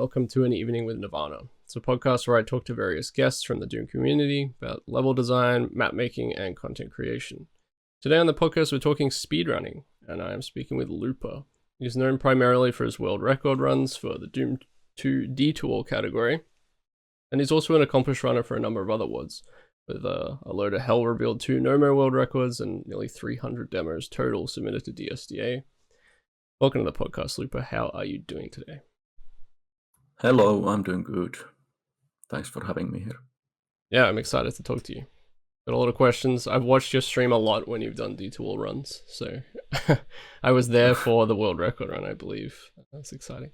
welcome to An Evening with Nirvana. It's a podcast where I talk to various guests from the Doom community about level design, map making, and content creation. Today on the podcast, we're talking speedrunning, and I am speaking with Looper. He's known primarily for his world record runs for the Doom 2 Detour category, and he's also an accomplished runner for a number of other WODs, with a load of Hell Revealed 2 Nomo world records and nearly 300 demos total submitted to DSDA. Welcome to the podcast, Looper. How are you doing today? Hello, I'm doing good. Thanks for having me here. Yeah, I'm excited to talk to you. Got a lot of questions. I've watched your stream a lot when you've done Detour runs, so I was there for the world record run, I believe. That's exciting.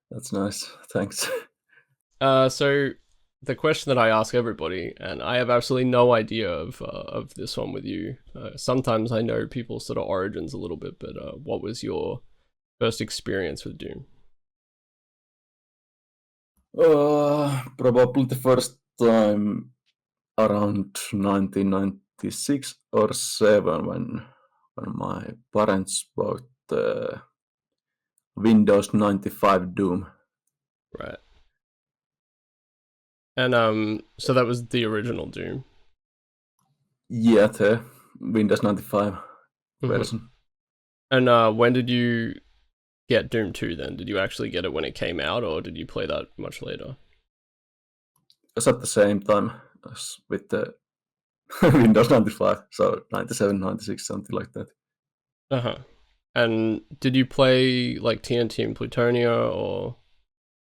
That's nice. Thanks. So the question that I ask everybody, and I have absolutely no idea of this one with you. Sometimes I know people's sort of origins a little bit, but what was your first experience with Doom? Probably the first time around 1996 or 7 when my parents bought the Windows 95 Doom. Right. And so that was the original Doom. Yeah, the Windows 95 version. And when did you get Doom 2 then? Did you actually get it when it came out, or did you play that much later? It was at the same time as with the Windows 95, so 97, 96, something like that. And did you play like TNT and Plutonia, or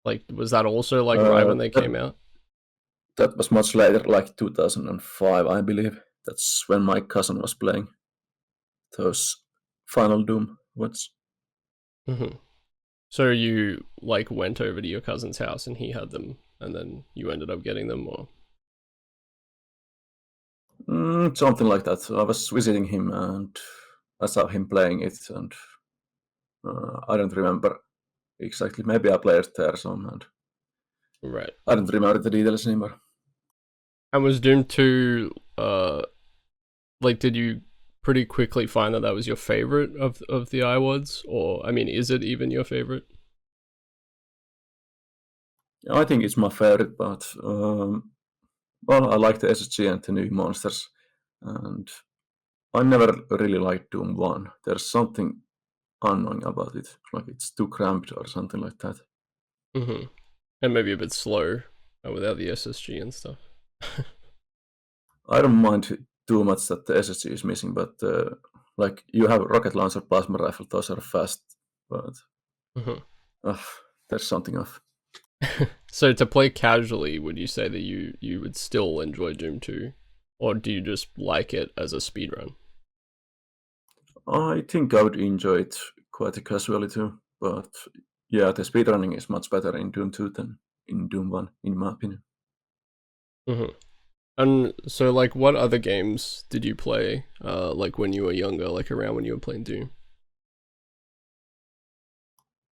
like was that also like right when they came out? That was much later, like 2005, I believe. That's when my cousin was playing those Final Doom ones. So you like went over to your cousin's house and he had them, and then you ended up getting them, or? Something like that. I was visiting him and I saw him playing it, and I don't remember exactly. Maybe I played there some, and Right. I don't remember the details anymore. And was Doom 2, like, did you pretty quickly find that was your favorite of the iWods? Or, I mean, is it even your favorite? I think it's my favorite, but well, I like the SSG and the new monsters, and I never really liked Doom 1. There's something annoying about it, like it's too cramped or something like that. And maybe a bit slow without the SSG and stuff. I don't mind too much that the SSG is missing, but like you have rocket launcher, plasma rifle, those are fast, but there's something off. So to play casually, would you say that you would still enjoy Doom 2? Or do you just like it as a speedrun? I think I would enjoy it quite casually too, but yeah, the speedrunning is much better in Doom 2 than in Doom 1, in my opinion. And so, like, what other games did you play, like, when you were younger, like, around when you were playing Doom?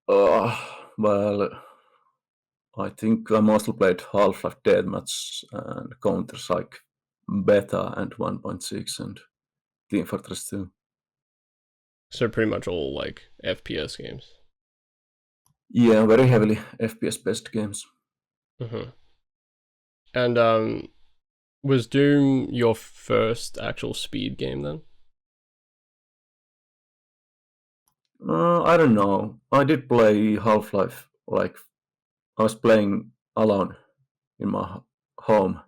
Well, I think I mostly played Half-Life Deathmatch and Counter-Strike Beta and 1.6 and Team Fortress 2. So pretty much all, like, FPS games. Yeah, very heavily FPS-based games. And, was Doom your first actual speed game then? I don't know. I did play Half-Life, like I was playing alone in my home,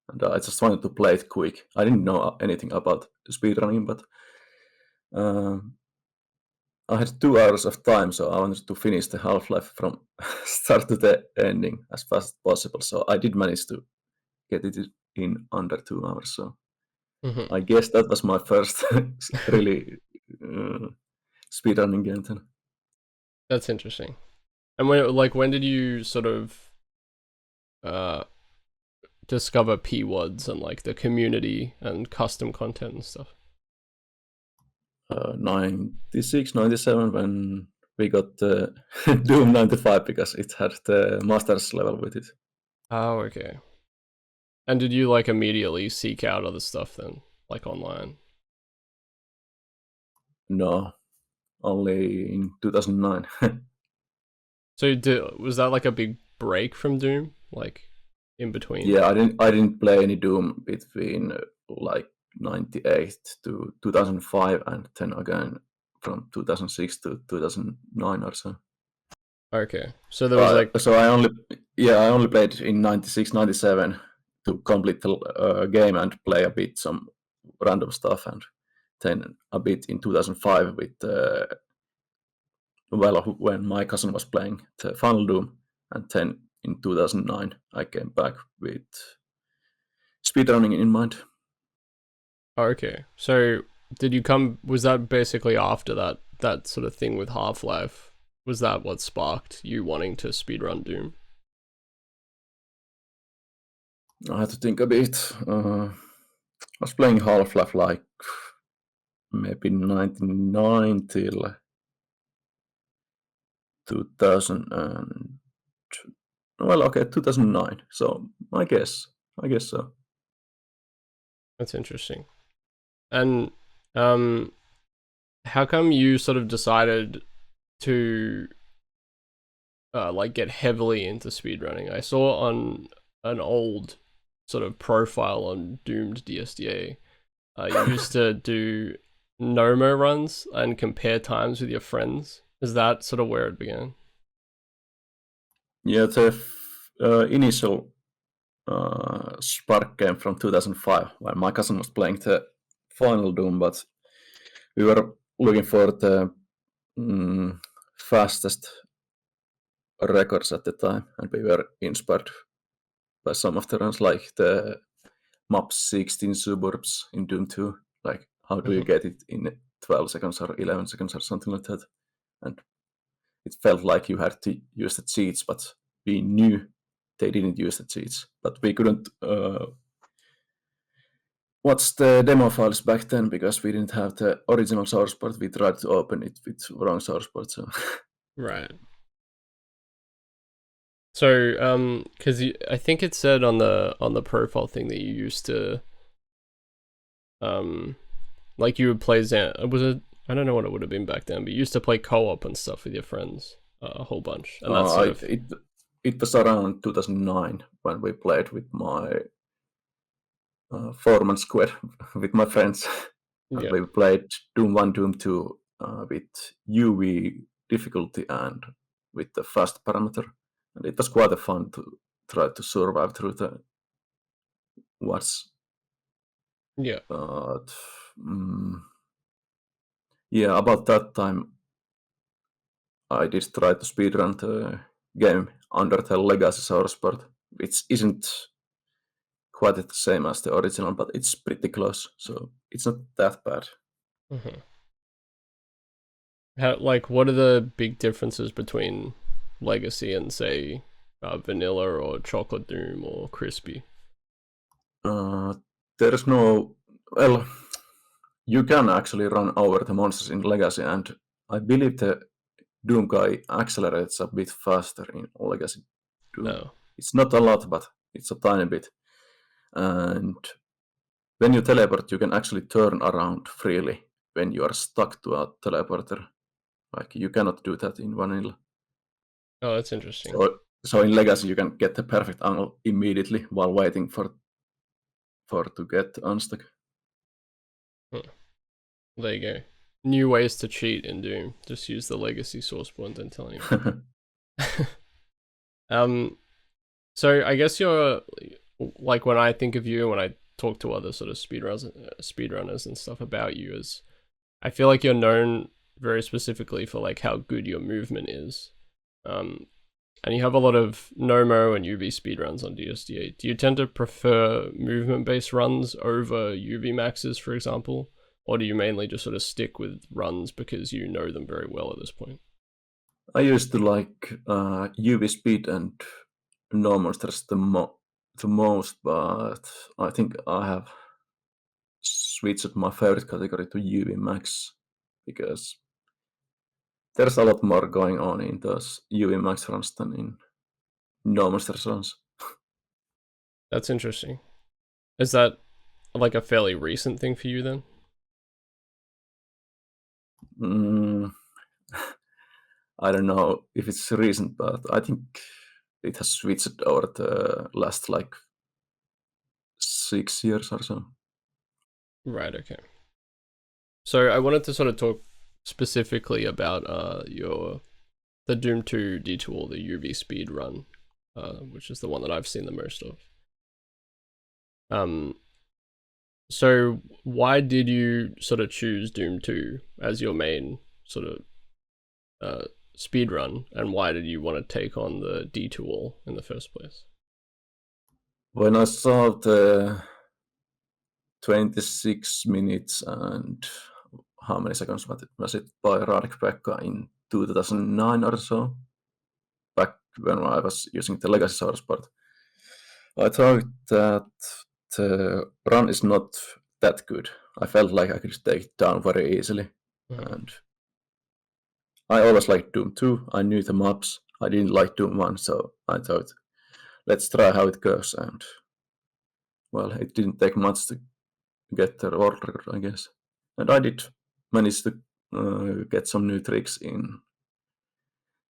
and I just wanted to play it quick. I didn't know anything about speedrunning, but I had 2 hours of time, so I wanted to finish the Half-Life from start to the ending as fast as possible. So I did manage to get it in under 2 hours. So I guess that was my first really speedrunning game then. That's interesting. And when did you sort of discover PWODs and like the community and custom content and stuff? 96, 97 when we got the Doom 95 because it had the master's level with it. Oh, okay. And did you like immediately seek out other stuff then, like online? No, only in 2009. So was that like a big break from Doom, like in between? Yeah, I didn't play any Doom between like 98 to 2005, and then again from 2006 to 2009 or so. Okay, so there was like, So I only played in 96, 97 to complete the game and play a bit some random stuff, and then a bit in 2005 with when my cousin was playing the Final Doom, and then in 2009 I came back with speedrunning in mind. okay, so did you come? Was that basically after that sort of thing with Half-Life? Was that what sparked you wanting to speedrun Doom? I had to think a bit. I was playing Half-Life like maybe 99 till 2000 and well, okay, 2009. So I guess so. That's interesting. And um, how come you sort of decided to like get heavily into speedrunning? I saw on an old sort of profile on Doomed DSDA, you used to do Nomo runs and compare times with your friends. Is that sort of where it began? Yeah, the initial spark came from 2005 when my cousin was playing the Final Doom, but we were looking for the fastest records at the time, and we were inspired by some of the runs, like the map 16 suburbs in Doom 2. Like, how do you Mhm. get it in 12 seconds or 11 seconds or something like that? And it felt like you had to use the cheats, but we knew they didn't use the cheats. But we couldn't watch the demo files back then because we didn't have the original source port. We tried to open it with wrong source port. So Right. So, because I think it said on the profile thing that you used to, um, like you would play was it? I don't know what it would have been back then, but you used to play co-op and stuff with your friends a whole bunch, and that's sort I, of it was around 2009 when we played with my four-man squad with my friends. And yeah, we played Doom 1, Doom 2 with UV difficulty and with the fast parameter. And it was quite a fun to try to survive through the what's yeah. mm, yeah, about that time I did try to speedrun the game under the legacy source port, which isn't quite the same as the original, but it's pretty close, so it's not that bad. Hmm. How, like, what are the big differences between Legacy and say Vanilla or Chocolate Doom or Crispy? Uh, there's no, well, you can actually run over the monsters in Legacy, and I believe the Doom guy accelerates a bit faster in Legacy Doom. No. It's not a lot, but it's a tiny bit. And when you teleport, you can actually turn around freely when you are stuck to a teleporter. Like, you cannot do that in Vanilla. Oh, that's interesting. So in Legacy, you can get the perfect angle immediately while waiting for to get unstuck. Huh. There you go. New ways to cheat in Doom. Just use the Legacy source point and tell anyone. um, so I guess you're like when I think of you, when I talk to other sort of speedrunners and stuff about you, is I feel like you're known very specifically for like how good your movement is. Um, and you have a lot of Nomo and UV speedruns on DSDA. Do you tend to prefer movement-based runs over UV maxes, for example? Or do you mainly just sort of stick with runs because you know them very well at this point? I used to like UV speed and no monsters the most, but I think I have switched my favorite category to UV max because there's a lot more going on in those UV max runs than in no monsters runs. That's interesting. Is that like a fairly recent thing for you then? Mm, I don't know if it's recent, but I think it has switched over the last like 6 years or so. Right. Okay. So I wanted to sort of talk specifically about the Doom 2 detour, the UV speed run, which is the one that I've seen the most of. So why did you sort of choose Doom 2 as your main sort of speed run, and why did you want to take on the detour in the first place? When I saw the 26 minutes and how many seconds was it by Radek-Pekka in 2009 or so, back when I was using the legacy source part, I thought that the run is not that good. I felt like I could take it down very easily. And I always liked Doom 2. I knew the maps. I didn't like Doom 1, so I thought, let's try how it goes. And well, it didn't take much to get the world record, I guess. And I did manage to get some new tricks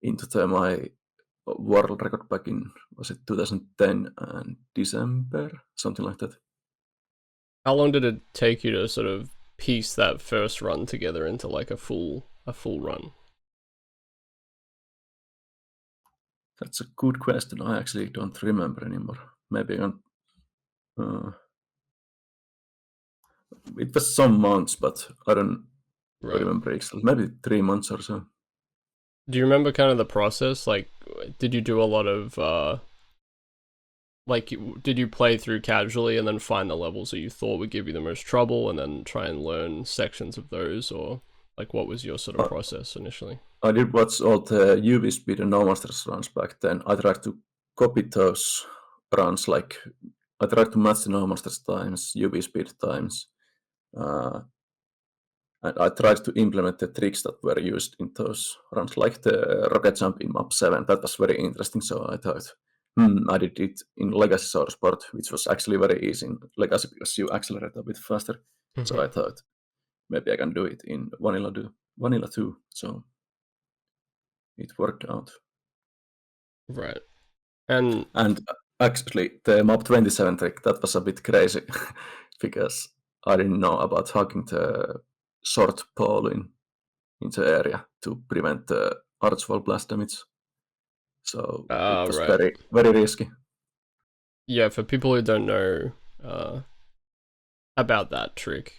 into my world record back in, was it 2010 and December, something like that. How long did it take you to sort of piece that first run together into like a full run? That's a good question. I actually don't remember anymore. Maybe it was some months, but I don't Right. remember exactly. Maybe 3 months or so. Do you remember kind of the process? Like, did you do a lot of like, did you play through casually and then find the levels that you thought would give you the most trouble, and then try and learn sections of those, or like what was your sort of I, process initially? I did watch all the UV speed and No Masters runs back then. I tried to copy those runs, like I tried to match the No Masters times, UV speed times, and I tried to implement the tricks that were used in those runs, like the rocket jump in map 7. That was very interesting, so I thought, I did it in Legacy Source part, which was actually very easy in Legacy because you accelerate a bit faster. So I thought, maybe I can do it in Vanilla 2. So it worked out. Right. And And actually, the map 27 trick, that was a bit crazy because I didn't know about hugging the short pole in the area to prevent the archwall blast damage. So it was right. very, very risky. Yeah, for people who don't know uh about that trick,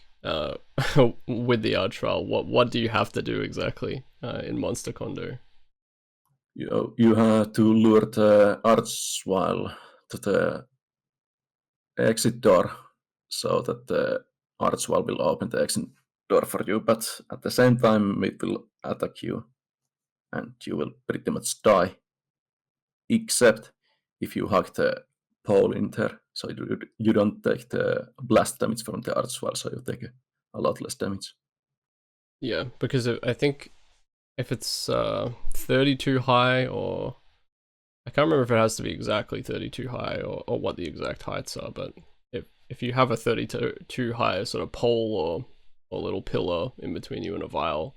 with the archwell, what do you have to do exactly in Monster Condo? You have to lure the archwall to the exit door so that the archwall will open the exit door for you, but at the same time it will attack you and you will pretty much die, except if you hug the pole in there. So you don't take the blast damage from the archwall, so you take a lot less damage. Yeah, because I think if it's 32 high, or I can't remember if it has to be exactly 32 high, or what the exact heights are, but if you have a 32 high sort of pole or little pillar in between you and a vial,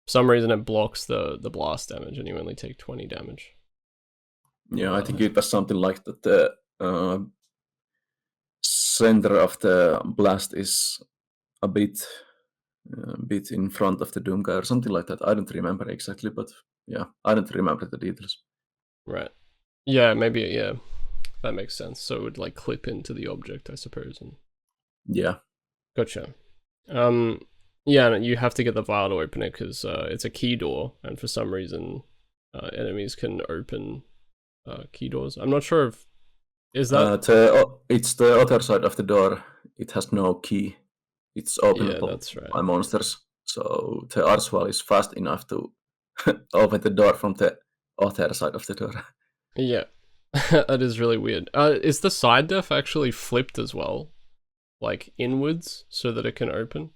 for some reason it blocks the blast damage and you only take 20 damage. Yeah, I think it was something like that. The center of the blast is a bit in front of the Doom guy or something like that. I don't remember exactly, but yeah, I don't remember the details. Right. Yeah, maybe, yeah, that makes sense. So it would like clip into the object, I suppose. And Yeah. gotcha. Um, yeah, and you have to get the vial to open it because it's a key door, and for some reason, enemies can open key doors. I'm not sure if is that. It's the other side of the door. It has no key. It's Yeah, openable that's right. by monsters. So the archwall is fast enough to open the door from the other side of the door. Yeah, that is really weird. Is the side def actually flipped as well, like inwards, so that it can open?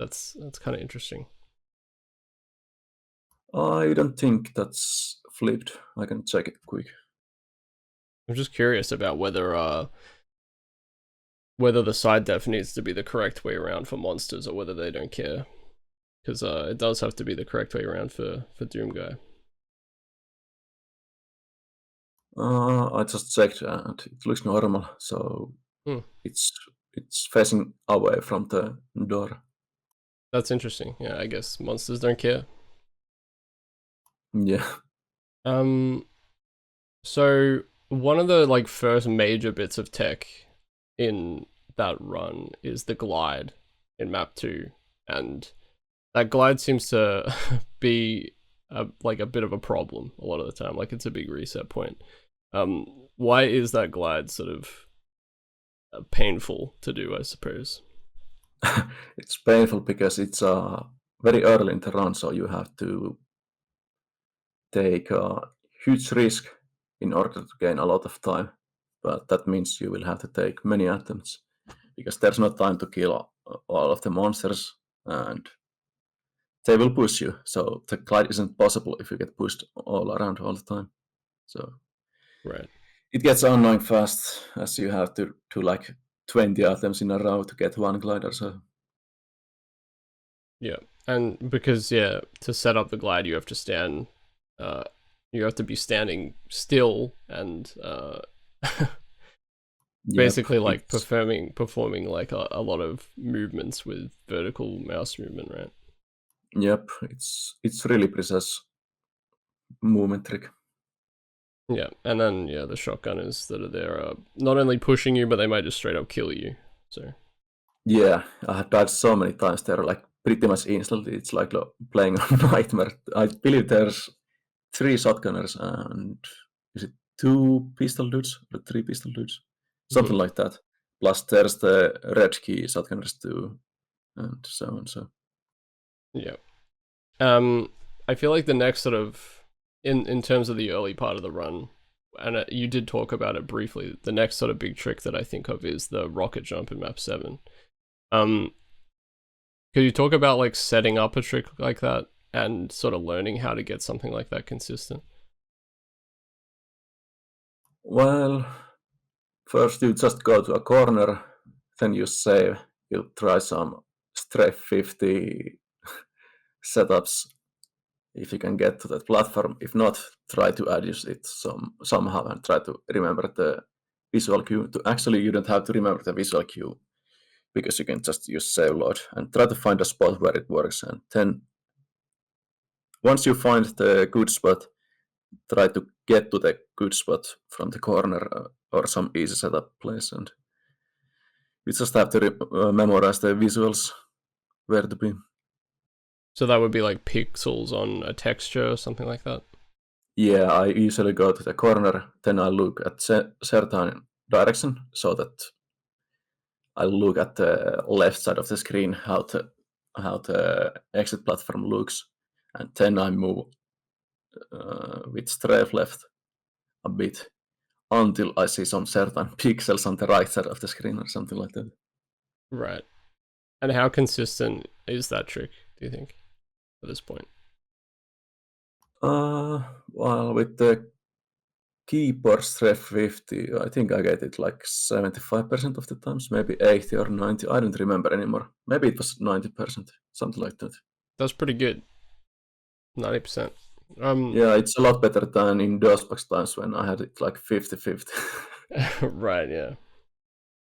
That's kind of interesting. I don't think that's flipped. I can check it quick. I'm just curious about whether the side def needs to be the correct way around for monsters, or whether they don't care, because it does have to be the correct way around for Doom Guy. I just checked and it looks normal, so Hmm, it's it's facing away from the door. that's interesting. Yeah, I guess monsters don't care. Yeah. Um, so one of the like first major bits of tech in that run is the glide in map 2, and that glide seems to be like a bit of a problem a lot of the time. Like it's a big reset point. Why is that glide sort of painful to do, I suppose? It's painful because it's very early in the run, so you have to take a huge risk in order to gain a lot of time. But that means you will have to take many attempts because there's no time to kill all of the monsters and they will push you. So the glide isn't possible if you get pushed all around all the time. So Right. it gets annoying fast as you have to do like 20 attempts in a row to get one glider. So Yeah. And because yeah, to set up the glide you have to stand uh you have to be standing still and yep, basically like it's performing like a lot of movements with vertical mouse movement, right? it's really precise movement trick. Yeah, and then yeah, the shotgunners that are there are not only pushing you, but they might just straight up kill you. So Yeah, I have died so many times there, like pretty much instantly. It's like playing a nightmare. I believe there's 3 shotgunners and is it 2 pistol dudes or 3 pistol dudes? Something mhm. like that. Plus there's the red key shotgunners too, and so on. So Yeah. Um, I feel like the next sort of in terms of the early part of the run, and you did talk about it briefly. The next sort of big trick that I think of is the rocket jump in map 7. Um, could you talk about like setting up a trick like that and sort of learning how to get something like that consistent? well, first you just go to a corner, then you save. You try some strafe 50 setups if you can get to that platform. If not, try to adjust it somehow and try to remember the visual cue. Actually, you don't have to remember the visual cue because you can just use save load and try to find a spot where it works. And then once you find the good spot, try to get to the good spot from the corner or some easy setup place. And you just have to memorize the visuals where to be. So that would be like pixels on a texture or something like that. Yeah, I usually go to the corner, then I look at certain direction so that I look at the left side of the screen how the exit platform looks, and then I move with strafe left a bit until I see some certain pixels on the right side of the screen or something like that. Right. And how consistent is that trick, do you think, at this point? Well, with the keyboard strafe 50, I think I get it like 75% of the times, maybe 80 or 90. I don't remember anymore. Maybe it was 90%, something like that. That's pretty good. 90%. Um, Yeah, it's a lot better than in DOSBox times when I had it like 50-50. right, yeah.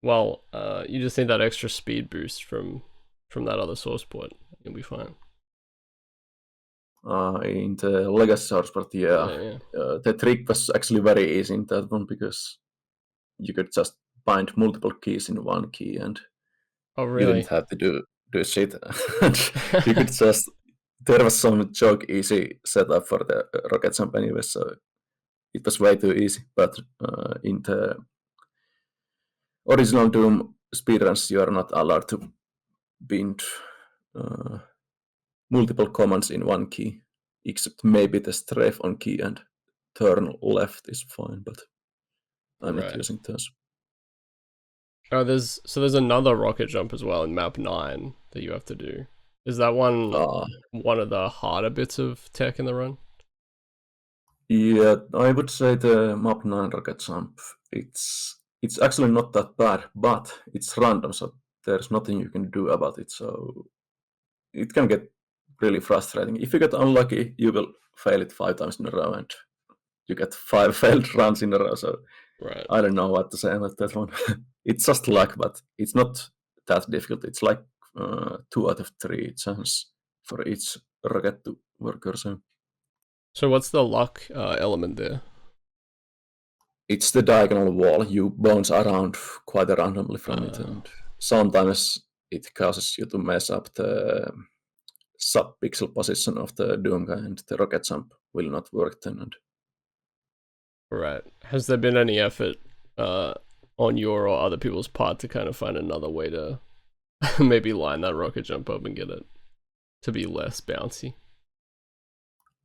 Well, you just need that extra speed boost from that other source port. You'll be fine. In the legacy source port, yeah, Yeah, yeah. the trick was actually very easy in that one because you could just bind multiple keys in one key and Oh, you didn't really? have to do shit. And you could just there was some joke easy setup for the rocket jump anyway, so it was way too easy. But in the original Doom speedruns, you are not allowed to bind uh, multiple commands in one key, except maybe the strafe on key and turn left is fine, but I'm not Right. using those. Oh, there's another rocket jump as well in map 9 that you have to do. Is that Uh, one of the harder bits of tech in the run? yeah, I would say the map 9 rocket jump, it's actually not that bad, but it's random, so there's nothing you can do about it. So it can get really frustrating. If you get unlucky, you will fail it 5 times in a row, and you get 5 failed runs in a row. So Right. I don't know what to say about that one. It's just luck, but it's not that difficult. It's like 2 out of 3 chance for each rocket to work or so. So what's the luck element there? It's the diagonal wall. You bounce around quite randomly from it, and sometimes it causes you to mess up the sub-pixel position of the Doom guy, and the rocket jump will not work then. And Right. Has there been any effort on your or other people's part to kind of find another way to maybe line that rocket jump up and get it to be less bouncy?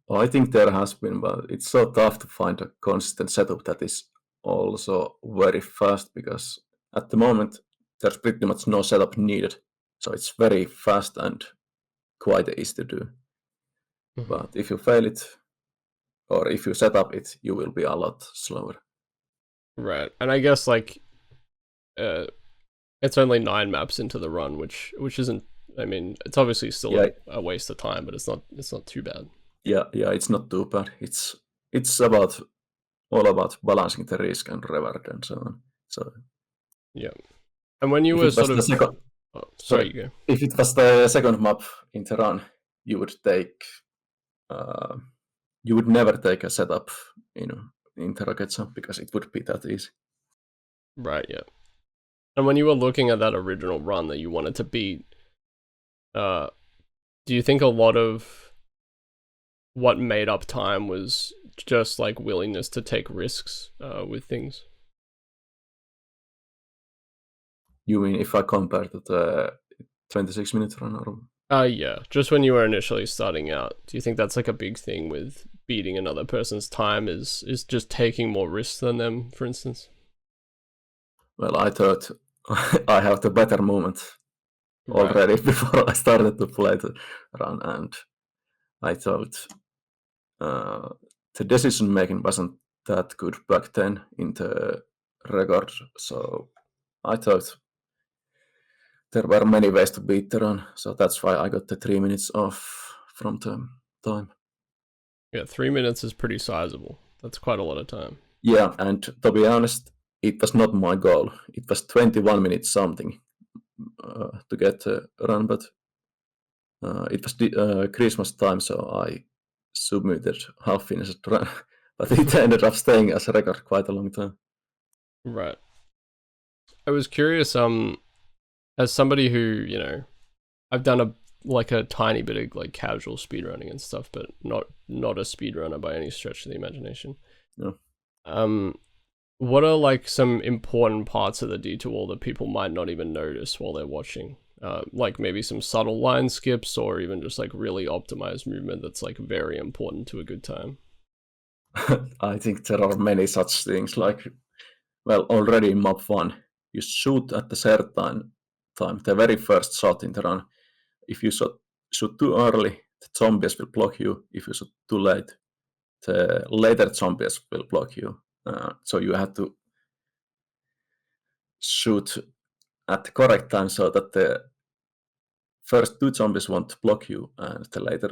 I think there has been, but it's so tough to find a consistent setup that is also very fast, because at the moment there's pretty much no setup needed. So it's very fast and quite easy to do. But if you fail it, or if you set up it, you will be a lot slower. Right. And I guess like it's only 9 maps into the run, which isn't, I mean, it's obviously still a waste of time, but it's not too bad. Yeah, it's not too bad. It's about all about balancing the risk and reward and so on. So yeah. And when you were sort of sorry, you go. If it was the second map in the run, you would take you would never take a setup, in the rocket jump, because it would be that easy. Right, yeah. And when you were looking at that original run that you wanted to beat, do you think a lot of what made up time was just like willingness to take risks with things? You mean if I compare to the 26-minute run? Or... yeah, just when you were initially starting out, do you think that's like a big thing with beating another person's time is just taking more risks than them, for instance? Well, I thought I have the better moment already before I started to play the run, and I thought the decision making wasn't that good back then in the record, so I thought there were many ways to beat the run, so that's why I got the 3 minutes off from the time. Yeah, 3 minutes is pretty sizable. That's quite a lot of time. Yeah, and to be honest, it was not my goal. It was 21 minutes something to get the run, but it was Christmas time, so I submitted half-finished run, but it ended up staying as a record quite a long time. Right. I was curious, as somebody who, I've done a tiny bit of like casual speedrunning and stuff, but not a speedrunner by any stretch of the imagination. No. What are like some important parts of the detour that people might not even notice while they're watching? Like maybe some subtle line skips, or even just like really optimized movement that's like very important to a good time. I think there are many such things. Like, well, already in map 1, you shoot at the certain time, the very first shot in the run. If you shoot too early, the zombies will block you. If you shoot too late, the later zombies will block you. So you have to shoot at the correct time so that the first 2 zombies won't block you and the later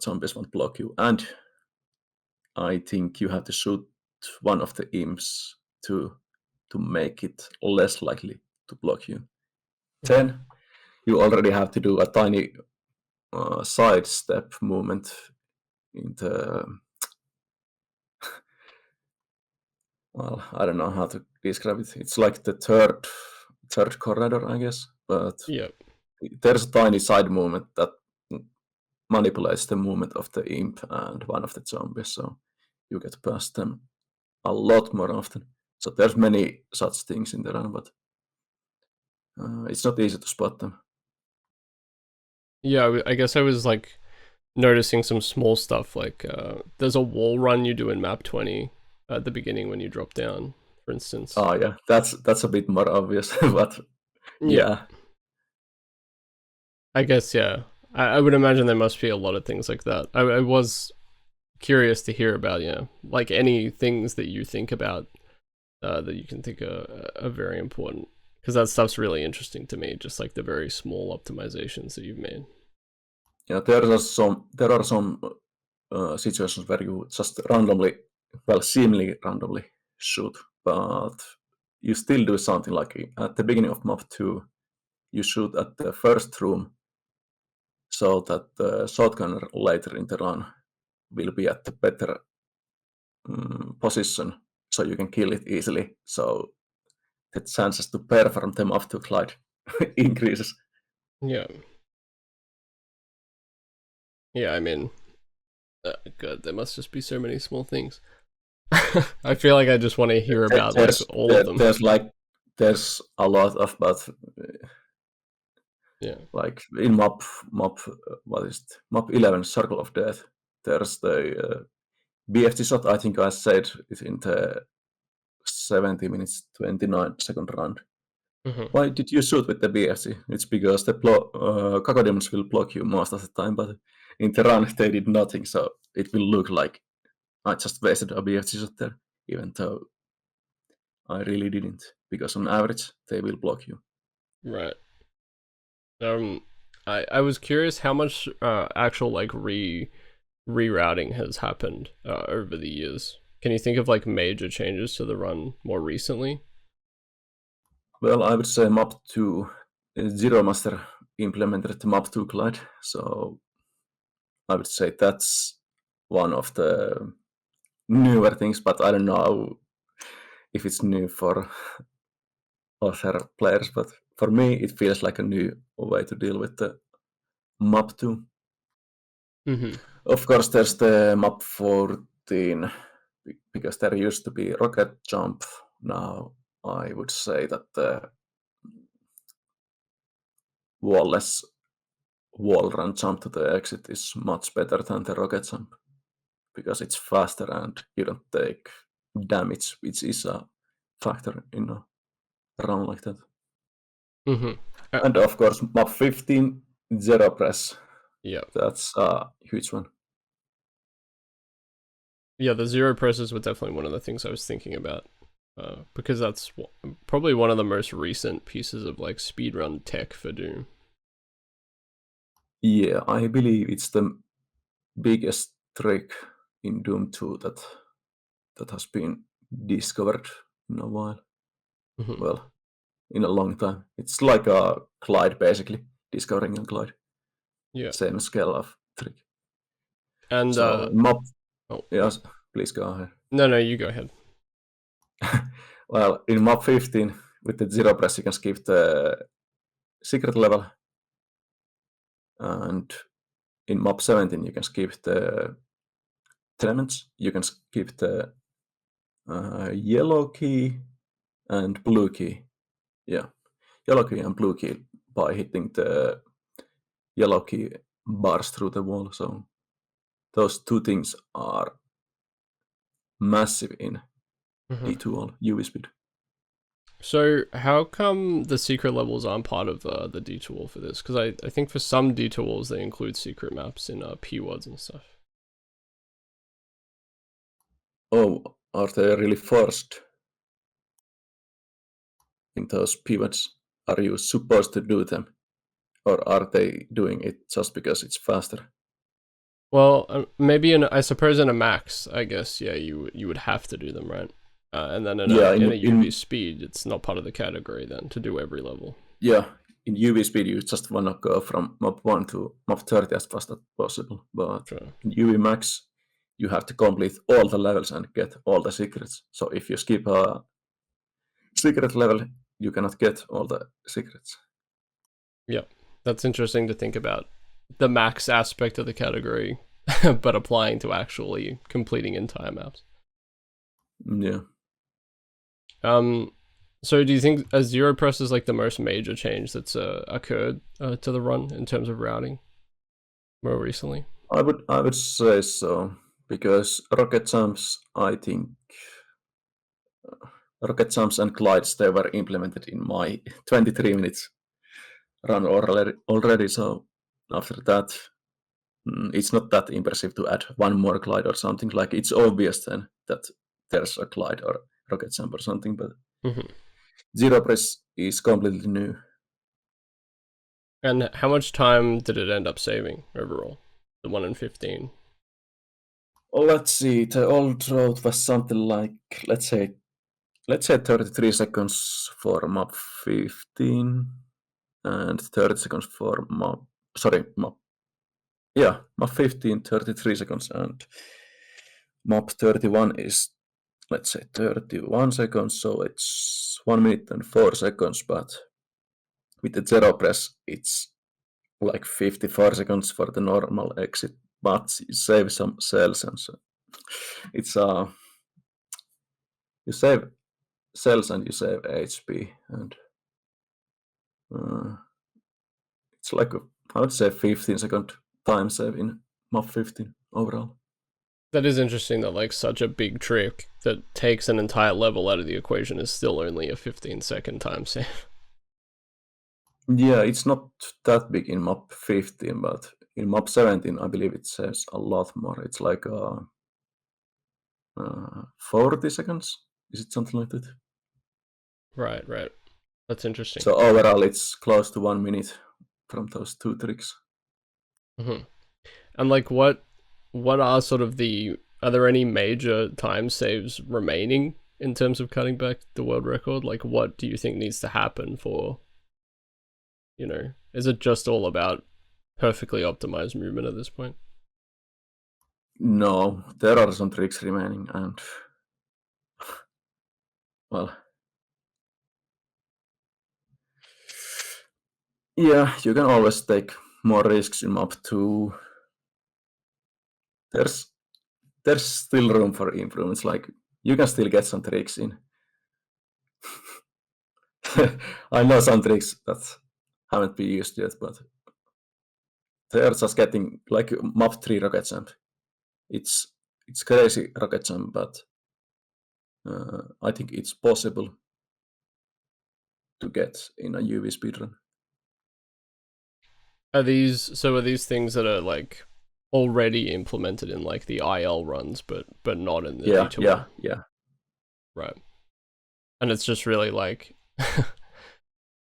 zombies won't block you. And I think you have to shoot one of the imps to make it less likely to block you. Then you already have to do a tiny side step movement in the... Well, I don't know how to describe it. It's like the third corridor, I guess. But there's a tiny side movement that manipulates the movement of the imp and one of the zombies, so you get past them a lot more often. So there's many such things in the run, but it's not easy to spot them. Yeah, I guess I was like noticing some small stuff, like there's a wall run you do in map 20 at the beginning when you drop down, for instance. Oh yeah, that's a bit more obvious, but yeah. I guess, yeah. I would imagine there must be a lot of things like that. I was curious to hear about, like any things that you think about that you can think are very important, because that stuff's really interesting to me, just like the very small optimizations that you've made. Yeah, there are some situations where you just randomly well, seemingly randomly shoot, but you still do something like at the beginning of map 2, you shoot at the first room so that the shotgunner later in the run will be at the better position so you can kill it easily. So the chances to perform them off to glide increases. Yeah. Yeah, I mean, God, there must just be so many small things. I feel like I just want to hear about like all of them. There's a lot of, but Yeah. like in map what is it? Map 11, Circle of Death. There's the BFT shot. I think I said it in the 70 minutes 29-second round. Mm-hmm. Why did you shoot with the BFC? It's because the cacodemons will block you most of the time, but in the run they did nothing, so it will look like I just wasted a BFC shot there, even though I really didn't, because on average they will block you. Right. Um, I was curious how much actual like rerouting has happened over the years. Can you think of like major changes to the run more recently? Well, I would say map 2, Zero Master implemented the map 2 glide, so I would say that's one of the newer things, but I don't know if it's new for other players, but for me it feels like a new way to deal with the map 2. Mm-hmm. Of course, there's the map 14, because there used to be rocket jump. Now I would say that the wall-less wall run jump to the exit is much better than the rocket jump, because it's faster and you don't take damage, which is a factor in a run like that. Mm-hmm. And of course, map 15, zero press. Yeah. That's a huge one. Yeah, the zero presses were definitely one of the things I was thinking about. Because that's probably one of the most recent pieces of like speedrun tech for Doom. Yeah, I believe it's the biggest trick in Doom 2 that has been discovered in a while. Mm-hmm. Well, in a long time. It's like a glide, basically, discovering a glide. Yeah. Same scale of trick. And So map, oh yeah. yes, please go ahead. No, you go ahead. Well, in map 15, with the zero press, you can skip the secret level, and in map 17, you can skip the tenements. You can skip the yellow key and blue key. Yeah, yellow key and blue key by hitting the yellow key bars through the wall. So those two things are massive in Mm-hmm. D2 UV speed. So how come the secret levels aren't part of the detour for this? Because I think for some detours they include secret maps in PWADs and stuff. Oh, are they really forced in those pivots? Are you supposed to do them? Or are they doing it just because it's faster? Well, maybe I suppose in a max, I guess yeah, you would have to do them, right? And then Yeah, in a UV speed, it's not part of the category then to do every level. yeah, in UV speed you just wanna go from map 1 to map 30 as fast as possible. But Sure. in UV max, you have to complete all the levels and get all the secrets. So if you skip a secret level, you cannot get all the secrets. Yeah, that's interesting to think about the max aspect of the category, but applying to actually completing entire maps. Yeah. Um, so do you think a zero press is like the most major change that's occurred to the run in terms of routing more recently? I would say so, because rocket jumps, I think rocket jumps and glides, they were implemented in my 23 minutes run already. So after that, it's not that impressive to add one more glide or something. Like it's obvious then that there's a glide or rocket jump or something, but Mm-hmm. zero press is completely new. And how much time did it end up saving overall? The 1 in 15. Let's see. The old road was something like, let's say 33 seconds for map 15 and 30 seconds for map, yeah, map 15, 33 seconds, and map 31 is, let's say, 31 seconds, so it's 1 minute and 4 seconds, but with the zero press, it's like 54 seconds for the normal exit, but you save some cells, and so it's you save cells and you save HP, and uh, it's like I would say 15-second time save in map 15 overall. That is interesting that like such a big trick that takes an entire level out of the equation is still only a 15-second time save. Yeah, it's not that big in map 15, but in map 17, I believe it saves a lot more. It's like 40 seconds. Is it something like that? Right, right. That's interesting. So overall, it's close to 1 minute from those two tricks. Mm-hmm. And like what are sort of the are there any major time saves remaining in terms of cutting back the world record? Like what do you think needs to happen for, is it just all about perfectly optimized movement at this point? No, there are some tricks remaining, and well, yeah, you can always take more risks in map 2. There's there's still room for improvements. Like you can still get some tricks in. I know some tricks that haven't been used yet, but they are just getting like map 3 rocket jump. It's crazy rocket jump, but I think it's possible to get in a UV speedrun. Are these things that are like already implemented in like the IL runs but not in the Yeah, detour? yeah. Right. And it's just really like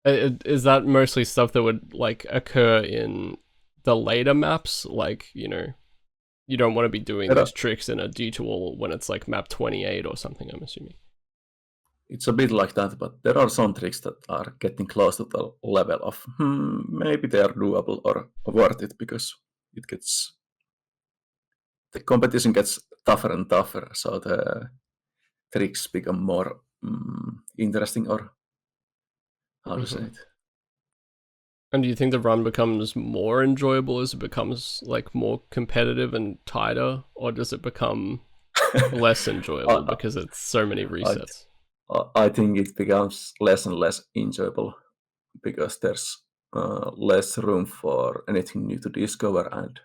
is that mostly stuff that would like occur in the later maps? Like, you don't want to be doing There are, these tricks in a detour when it's like map 28 or something, I'm assuming. it's a bit like that, but there are some tricks that are getting close to the level of maybe they are doable or worth it because it gets the competition gets tougher and tougher, so the tricks become more interesting, or how to say Mm-hmm. it. And do you think the run becomes more enjoyable as it becomes like more competitive and tighter, or does it become less enjoyable I, because it's so many I, resets? I think it becomes less and less enjoyable because there's less room for anything new to discover, and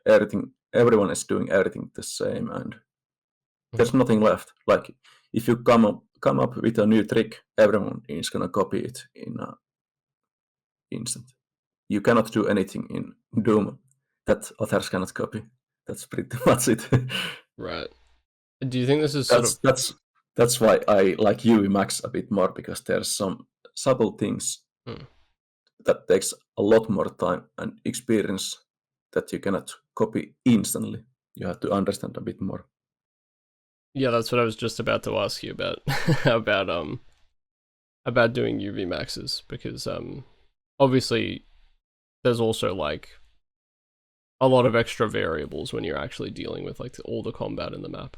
everyone is doing everything the same, and there's Mm-hmm. nothing left. Like if you come up with a new trick, everyone is gonna copy it in an instant. You cannot do anything in Doom that others cannot copy. That's pretty much it. Right. Do you think this is sort that's of that's that's why I like UV Max a bit more, because there's some subtle things hmm. that takes a lot more time and experience that you cannot copy instantly. You have to understand a bit more. Yeah, that's what I was just about to ask you about about doing UV maxes because obviously there's also like a lot of extra variables when you're actually dealing with like all the combat in the map.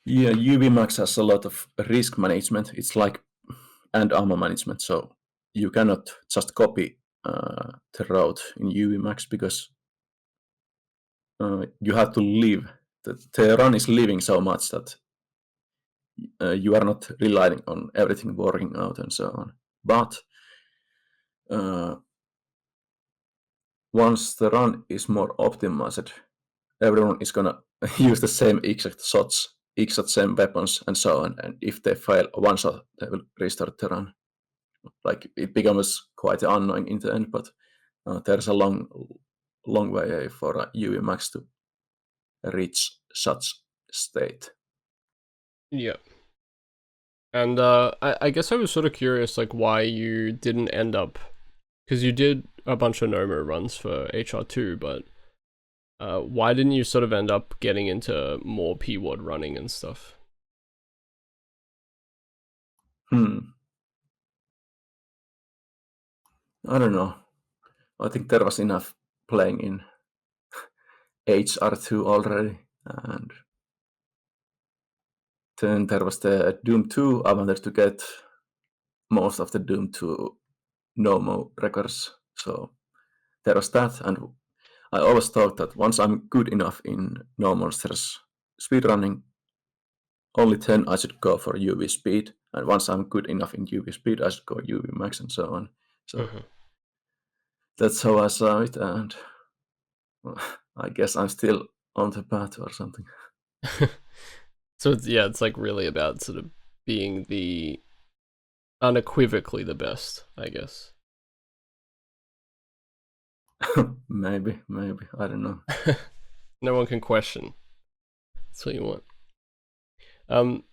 Yeah, UV Max has a lot of risk management. It's like and ammo management. So you cannot just copy the route in UV Max because you have to live. The run is living so much that you are not relying on everything working out and so on. But uh, once the run is more optimized, everyone is gonna use the same exact shots, exact same weapons, and so on. And if they fail one shot, they will restart the run. Like it becomes quite annoying in the end, but there's a long way for UV Max to reach such state. Yeah. And I guess I was sort of curious like why you didn't end up because you did a bunch of Nomo runs for HR2, but Why didn't you sort of end up getting into more PWOD running and stuff? I don't know. I think there was enough playing in HR2 already, and then there was the Doom 2. I wanted to get most of the Doom 2 Nomo records, so there was that, and I always thought that once I'm good enough in No Monsters speedrunning, only then I should go for UV speed, and once I'm good enough in UV speed, I should go UV max and so on. So that's how I saw it, and I guess I'm still on the path or something. So it's like really about sort of being the unequivocally the best, I guess. maybe, I don't know. No one can question. That's what you want.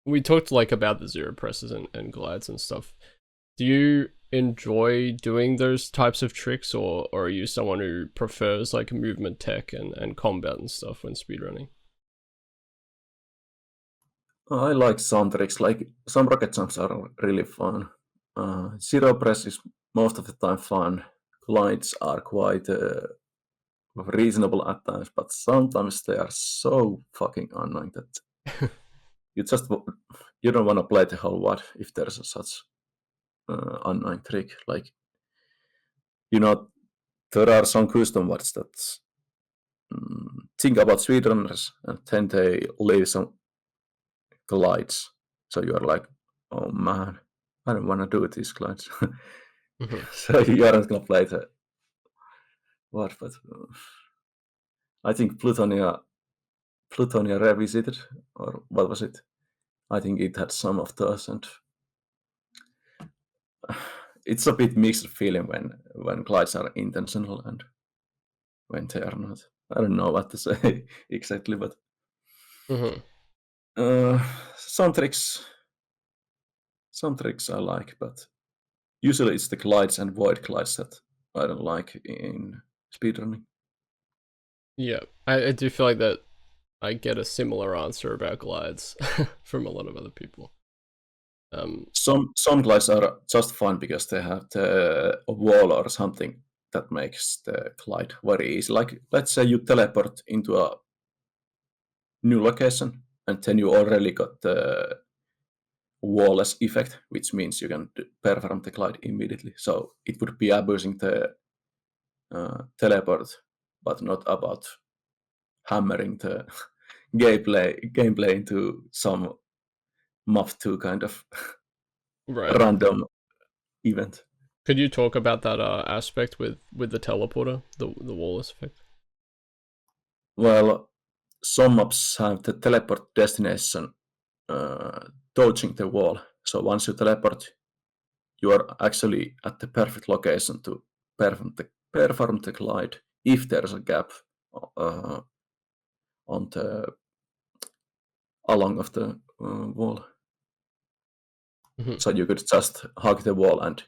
We talked like about the zero presses and glides and stuff. Do you enjoy doing those types of tricks, or are you someone who prefers like movement tech and combat and stuff when speedrunning? I like some tricks, like some rocket jumps are really fun. Zero press is most of the time fun. Glides are quite reasonable at times, but sometimes they are so fucking annoying that you don't want to play the whole WAD if there's such annoying trick. Like, there are some custom WADs that think about speedrunners and then they leave some glides. So you're like, oh man, I don't want to do these glides. So you aren't gonna play the WAD, but I think Plutonia Revisited, or what was it? I think it had some of those, and it's a bit mixed feeling when glides are intentional and when they are not. I don't know what to say exactly, but some tricks I like, but usually it's the glides and void glides that I don't like in speedrunning. Yeah, I do feel like that I get a similar answer about glides from a lot of other people. Some glides are just fun because they have the wall or something that makes the glide very easy. Like, let's say you teleport into a new location and then you already got the wall-less effect, which means you can perform the glide immediately. So it would be abusing the teleport, but not about hammering the gameplay into some map 2 kind of Right. random event. Could you talk about that aspect with the teleporter, the Wallace effect? Well, some maps have the teleport destination dodging the wall. So once you teleport, you are actually at the perfect location to perform the glide if there's a gap uh, on the along of the wall. So you could just hug the wall, and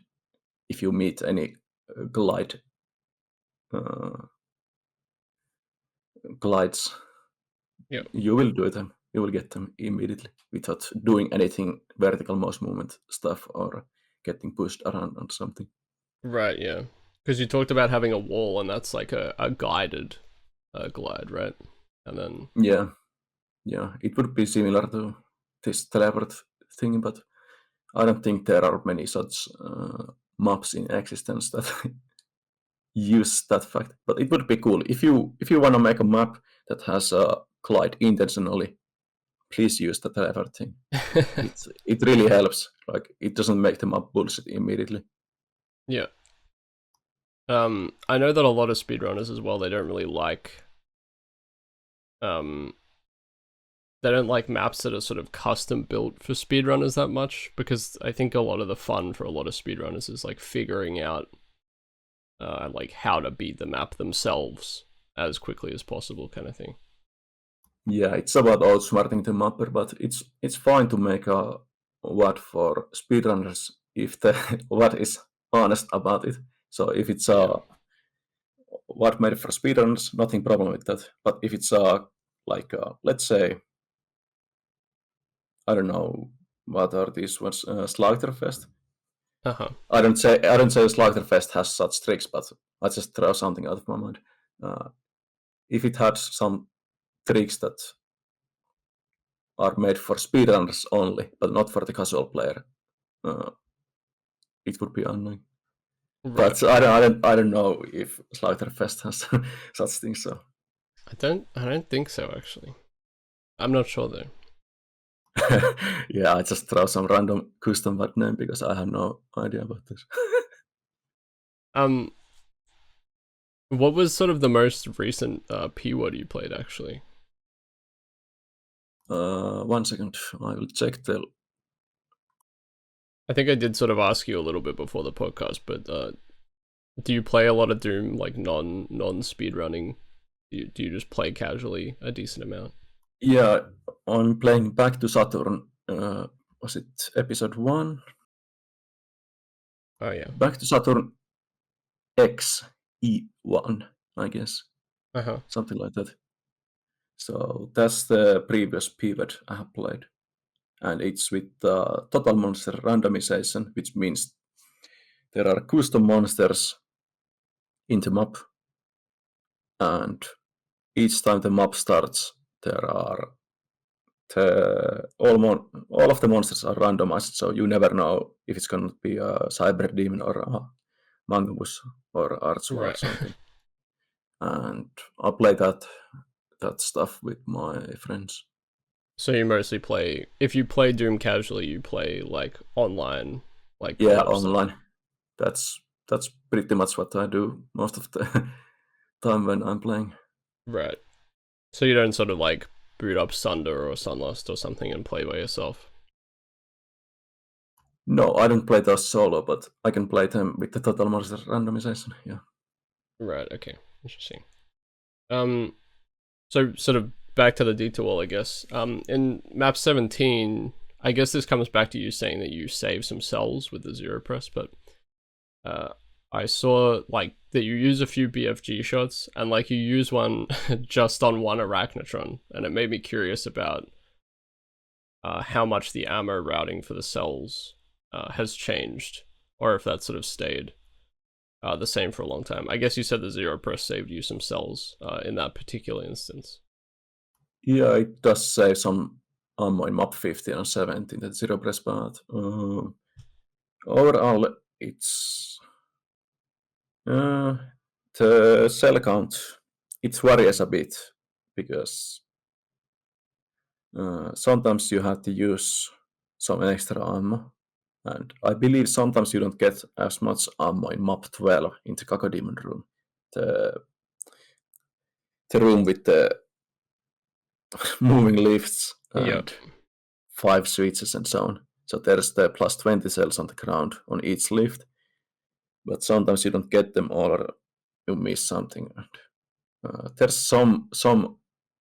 if you meet any glide uh, glides, Yeah. you will do them. You will get them immediately without doing anything vertical mouse movement stuff or getting pushed around on something. Right. Yeah. Because you talked about having a wall, and that's like a guided glide, right? And then Yeah, it would be similar to this teleport thing, but I don't think there are many such maps in existence that use that fact. But it would be cool if you want to make a map that has a glide intentionally. Please use the teleport thing. It really helps. Like, it doesn't make the map bullshit immediately. yeah. I know that a lot of speedrunners as well, they don't really like um they don't like maps that are sort of custom built for speedrunners that much, because I think a lot of the fun for a lot of speedrunners is like figuring out like how to beat the map themselves as quickly as possible, kind of thing. Yeah, it's about outsmarting the mapper, but it's fine to make a WAD for speedrunners if the WAD is honest about it. So if it's Yeah. a what made it for speedrunners, nothing problem with that. But if it's let's say, I don't know, what are these ones? Slaughterfest. Uh-huh. I don't say Slaughterfest has such tricks, but I just throw something out of my mind. If it had some tricks that are made for speedrunners only, but not for the casual player, it would be annoying. Right. But I don't know if Slaughterfest has such things. So I don't think so actually. I'm not sure though. yeah, I just throw some random custom word name because I have no idea about this. Um, what was sort of the most recent P word you played actually? 1 second, I will check the. I think I did sort of ask you a little bit before the podcast, but do you play a lot of Doom, like non speed running? Do you just play casually a decent amount? Yeah, I'm playing Back to Saturn. Was it episode 1? Oh yeah. Back to Saturn XE1, I guess. Uh-huh. Something like that. So that's the previous pivot I have played. And it's with total monster randomization, which means there are custom monsters in the map. And each time the map starts, there are all of the monsters are randomized, so you never know if it's going to be a cyber demon or a mangabush or archua or Right. something. And I play that stuff with my friends. So you mostly play, if you play Doom casually, you play like online, like Yeah, co-op stuff. online. That's pretty much what I do most of the time when I'm playing. Right. So you don't sort of like boot up Sunder or Sunlust or something and play by yourself. No, I don't play those solo, but I can play them with the total monster randomization. Yeah. Right. Okay. Interesting. Um. So sort of back to the detour, I guess. In map 17, I guess this comes back to you saying that you save some cells with the zero press, but uh, I saw like that you use a few BFG shots and like you use one just on one Arachnotron, and it made me curious about how much the ammo routing for the cells has changed, or if that sort of stayed the same for a long time. I guess you said the zero press saved you some cells in that particular instance. Yeah, it does save some ammo in map 15 and 17, that zero press, but overall, it's the cell count. It varies a bit because sometimes you have to use some extra ammo, and I believe sometimes you don't get as much ammo in map 12 in the Cacodemon room, the room with the moving lifts Yep. and 5 switches and so on. So there's the plus 20 cells on the ground on each lift, but sometimes you don't get them all or you miss something. There's some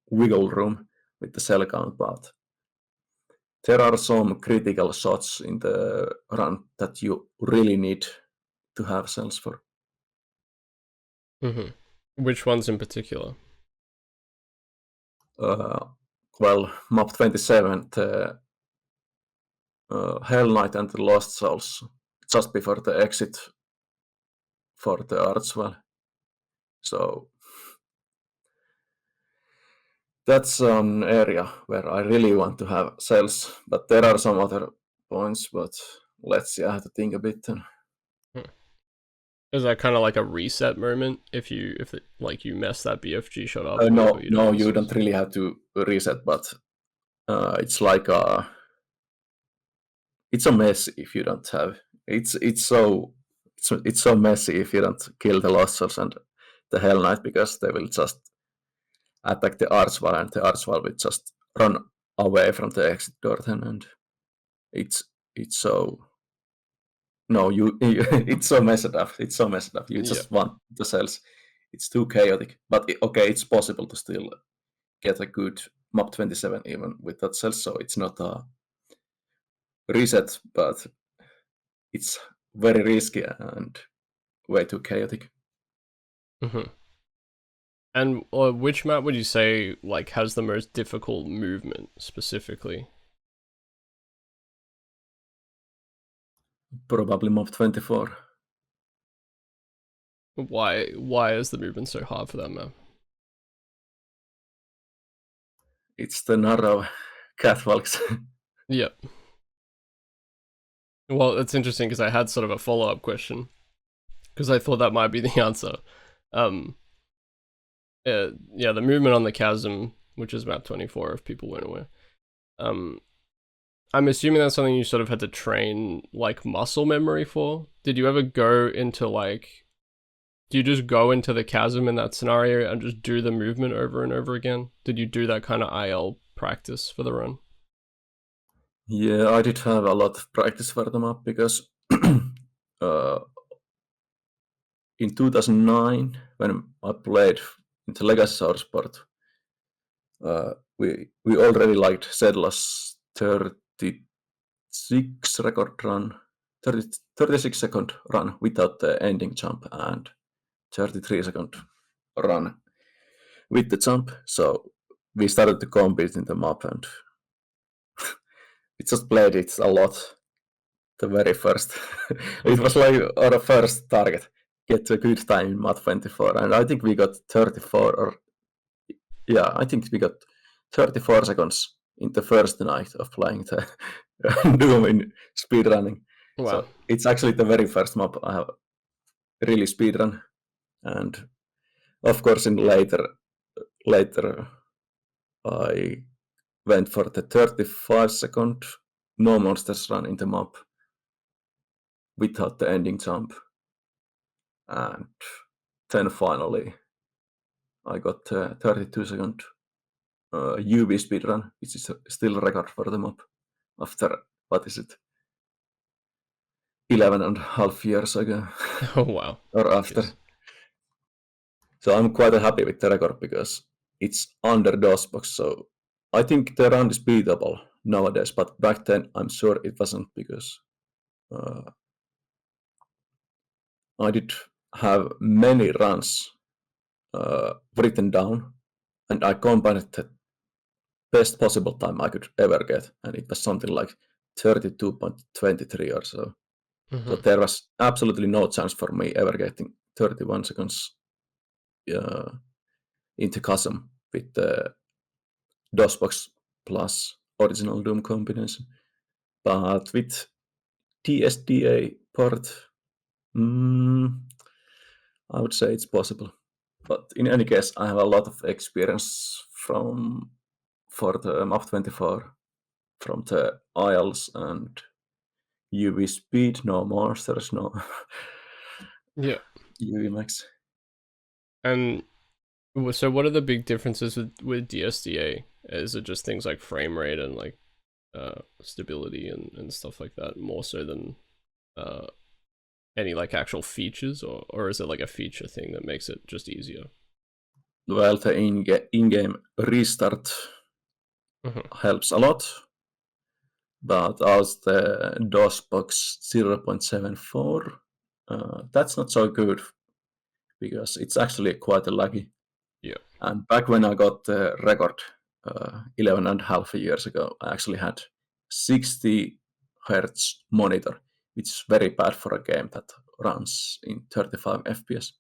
wiggle room with the cell count, but there are some critical shots in the run that you really need to have cells for. Which ones in particular? Uh, well, map 27, the Hell Knight and the Lost Souls, just before the exit for the Archwell. So that's an area where I really want to have cells, but there are some other points, but let's see, I have to think a bit then. Is that kind of like a reset moment if like you mess that BFG shot up or you don't No, have the you cells? don't really have to reset, but it's like it's a mess if you don't have. It's so messy if you don't kill the Lost Souls and the Hell Knight because they will just attack the Archwall and the Archwall will just run away from the exit door then, and it's so no you it's so messed up. It's so messed up. You Yeah. just want the cells. It's too chaotic, but okay, it's possible to still get a good map 27 even with that cells. So it's not a reset, but it's very risky and way too chaotic. Mm-hmm. And which map would you say like has the most difficult movement specifically? Probably Mob 24. Why is the movement so hard for that map? It's the narrow catwalks. Yep. Well, it's interesting because I had sort of a follow-up question because I thought that might be the answer. Um, yeah, the movement on the chasm, which is map 24, if people weren't aware. Um, I'm assuming that's something you sort of had to train like muscle memory for. Did you ever go into like, do you just go into the chasm in that scenario and just do the movement over and over again? Did you do that kind of IL practice for the run? Yeah, I did have a lot of practice for the map because uh, in 2009, when I played in the Legacy Sourceport, we already liked Sedla's 36 record run, 36-second run without the ending jump and 33-second run with the jump. So we started to compete in the map and we just played it a lot. The very first, it was like our first target, get a good time in map 24, and I think we got 34 or yeah, I think we got 34 seconds in the first night of playing the Doom in speedrunning. Wow. So it's actually the very first map I have really speedrun, and of course in later I went for the 35-second no monsters run in the map without the ending jump, and then finally I got 32-second UV speedrun, which is still a record for the map after, what is it, 11 and a half years ago Oh wow. or after. Jeez. So I'm quite happy with the record because it's under DOSBox. So I think the run is beatable nowadays, but back then I'm sure it wasn't because I did have many runs written down and I combined the best possible time I could ever get, and it was something like 32.23 or so. So Mm-hmm. there was absolutely no chance for me ever getting 31 seconds into chasm with the DOSBox plus original Doom combination. But with DSDA port, I would say it's possible. But in any case, I have a lot of experience for the map 24 from the ILs and UV speed, no monsters, no Yeah. UV max. And so what are the big differences with DSDA? Is it just things like frame rate and like stability and stuff like that more so than uh any like actual features, or is it like a feature thing that makes it just easier? Well, the in-game restart Mm-hmm. helps a lot, but also the DOSBox 0.74, that's not so good because it's actually quite laggy. Yeah. And back when I got the record 11 and a half years ago, I actually had 60 hertz monitor, which is very bad for a game that runs in 35 FPS.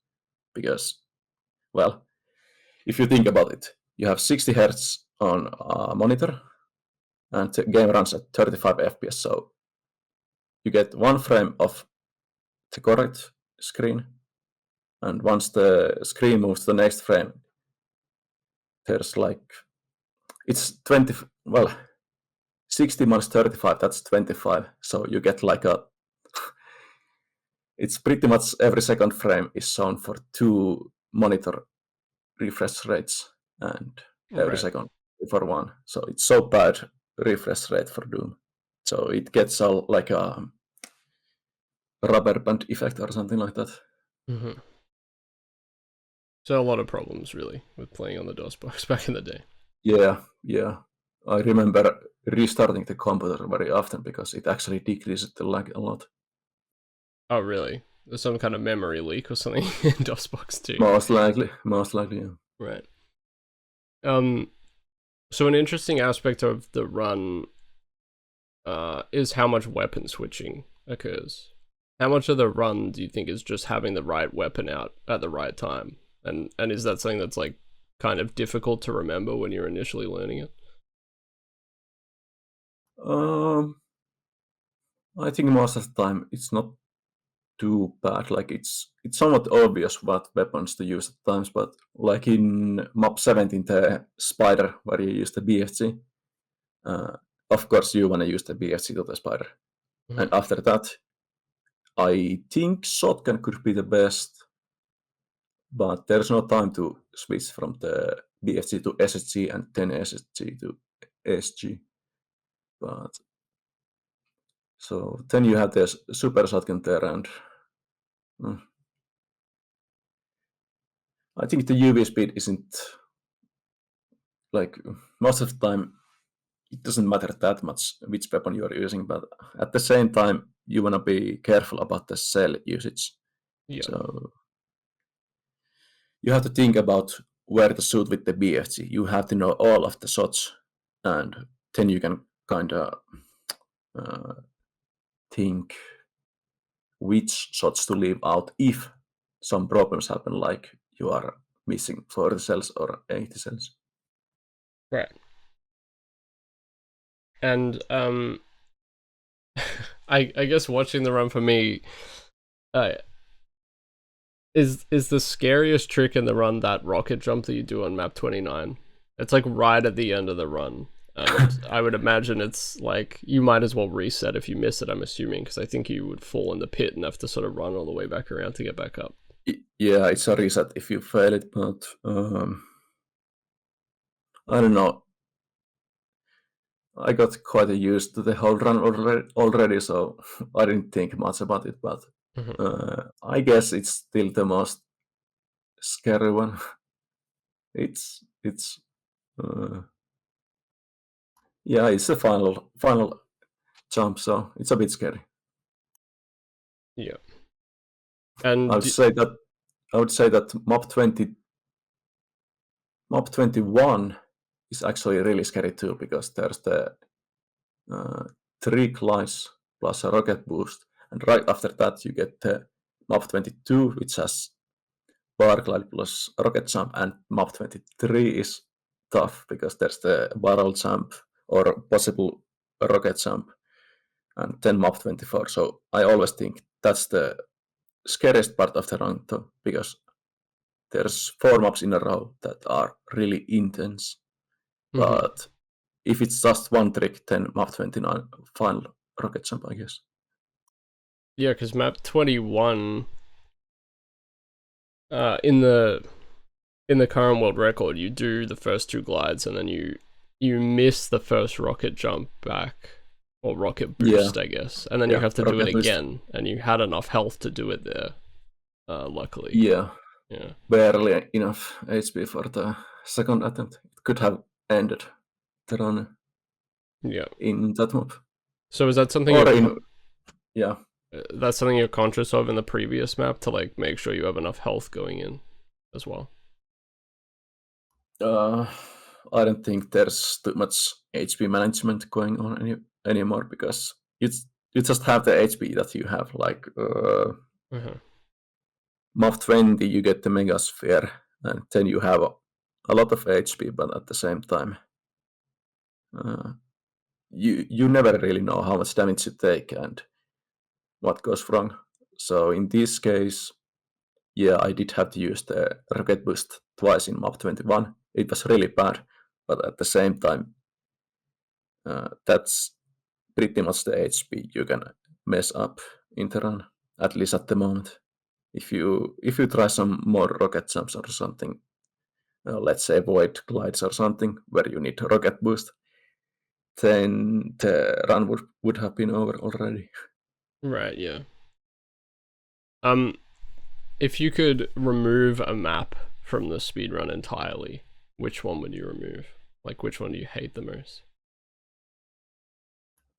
Because, well, if you think about it, you have 60 hertz on a monitor, and the game runs at 35 FPS. So you get one frame of the correct screen, and once the screen moves to the next frame, there's like it's 20. Well, 60 minus 35, that's 25. So you get like a. It's pretty much every second frame is shown for 2 monitor refresh rates, and every Right. second for 1. So it's so bad refresh rate for Doom. So it gets all like a rubber band effect or something like that. Mm-hmm. So a lot of problems really with playing on the DOS box back in the day. Yeah, yeah. I remember restarting the computer very often because it actually decreases the lag a lot. Oh really? There's some kind of memory leak or something in DOS box too. Most likely, yeah. Right. So an interesting aspect of the run is how much weapon switching occurs. How much of the run do you think is just having the right weapon out at the right time? And is that something that's like kind of difficult to remember when you're initially learning it? Um, I think most of the time it's not too bad. Like it's somewhat obvious what weapons to use at times, but like in map 17, the spider where you use the BFG, uh, of course you want to use the BFG to the spider. Mhm. And after that, I think shotgun could be the best, but there's no time to switch from the BFG to SSG and then SSG to SG. But so then you have the super shotgun there, and mm, I think the UV speed isn't like most of the time. It doesn't matter that much which weapon you are using, but at the same time, you want to be careful about the cell usage. Yeah. So you have to think about where to shoot with the BFG. You have to know all of the shots, and then you can kind of uh, think which shots to leave out if some problems happen, like you are missing 40 cells or 80 cells. Right. And I guess watching the run for me, uh, is the scariest trick in the run that rocket jump that you do on map 29. It's like right at the end of the run. And I would imagine it's like you might as well reset if you miss it, I'm assuming, because I think you would fall in the pit and have to sort of run all the way back around to get back up. Yeah, it's a reset if you fail it, but I don't know. I got quite used to the whole run already, so I didn't think much about it. But Mhm. I guess it's still the most scary one. It's yeah, it's the final jump, so it's a bit scary. Yeah. I And would say that map 21 is actually really scary too because there's the uh, 3 glides plus a rocket boost, and right after that you get the map 22, which has bar glide plus rocket jump, and map 23 is tough because there's the barrel jump or possible rocket jump, and then map 24. So I always think that's the scariest part of the run, though, because there's 4 maps in a row that are really intense. mhm. But if it's just one trick, then map 29 final rocket jump, I guess. Yeah, because map 21, in the current world record, you do the first two glides and then you miss the first rocket jump back, or rocket Yeah, boost, I guess, and then you yeah, have to do it rocket boost. again, and you had enough health to do it there. Luckily, Yeah, yeah, barely enough HP for the second attempt. It could have ended the run yeah. in that map. So is that something Or in, yeah. that's something you're conscious of in the previous map to like make sure you have enough health going in as well? Uh, I don't think there's too much HP management going on anymore because you just have the HP that you have. Like Uh-huh. map 20, you get the Megasphere, and then you have a lot of HP, but at the same time, uh, you never really know how much damage you take and what goes wrong. So in this case, yeah, I did have to use the rocket boost twice in map 21. It was really bad, but at the same time, that's pretty much the HP you can mess up in the run, at least at the moment. If you try some more rocket jumps or something, let's say void glides or something where you need rocket boost, then the run would have been over already. Right. Yeah. Um, if you could remove a map from the speedrun entirely, which one would you remove? Like, which one do you hate the most?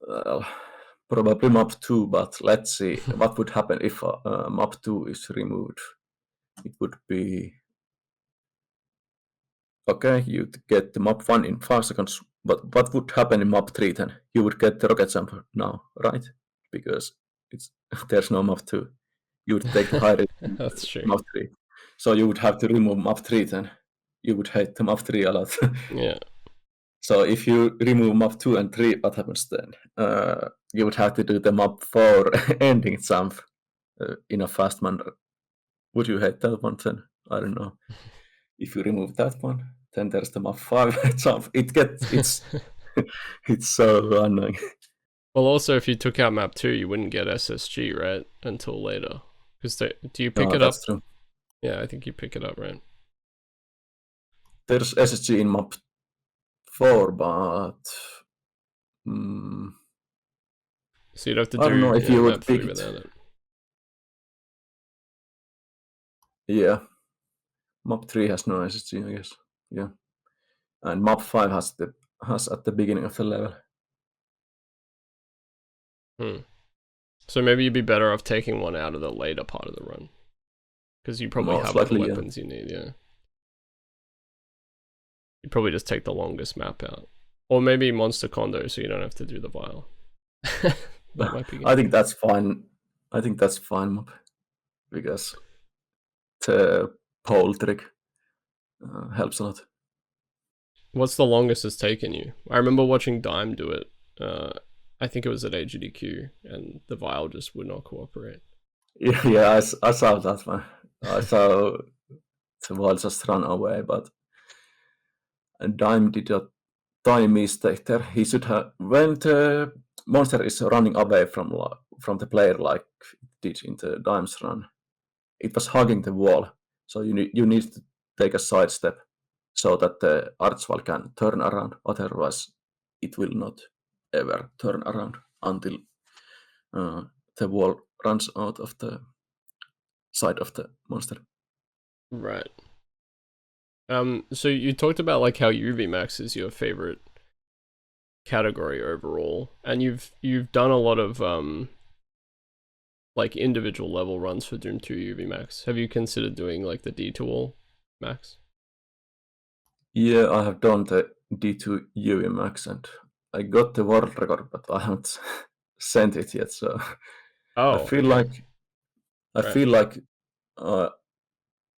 Well, probably map 2, but let's see what would happen if map 2 is removed. It would be Okay, you'd get the map 1 in 5 seconds, but what would happen in map 3 then? You would get the rocket jump now, right? Because it's there's no map 2. You would take the high risk in That's true. map 3. So you would have to remove map 3 then. You would hate the map 3 a lot. Yeah. So if you remove map 2 and 3, what happens then? You would have to do the map 4 ending jump in a fast manner. Would you hate that one then? I don't know. If you remove that one, then there's the map 5 jump. It's it's so annoying. Well, also, if you took out map 2, you wouldn't get SSG, right? Until later. Because do you pick No, it up? that's true. Yeah, I think you pick it up, right? There's SSG in map 4, but mm, So you'd have to I don't know do if you map would 3 pick it. without it. Yeah, map 3 has no SSG, I guess. Yeah, and map 5 has at the beginning of the level. So maybe you'd be better off taking one out of the later part of the run. Because you probably Most have all the likely, yeah. weapons you need, yeah. You'd probably just take the longest map out. Or maybe Monster Condo, so you don't have to do the vial. That might be good. I think that's fine. I think that's fine map because the pole trick helps a lot. What's the longest it's taken you? I remember watching Dime do it. I think it was at AGDQ, and the vial just would not cooperate. Yeah, I saw that one. I saw the wall just run away, but Dime did a tiny mistake there. He should have, when the monster is running away from the player like it did in the Dime's run, it was hugging the wall. So you need to take a side step so that the archwall can turn around. Otherwise, it will not ever turn around until the wall runs out of the side of the monster. Right. So you talked about like how UV Max is your favorite category overall, and you've done a lot of like individual level runs for Doom 2 UV Max. Have you considered doing like the D2 Max? Yeah, I have done the D2 UV Max and I got the world record, but I haven't sent it yet. So I Oh, feel okay. like I Right. feel like uh,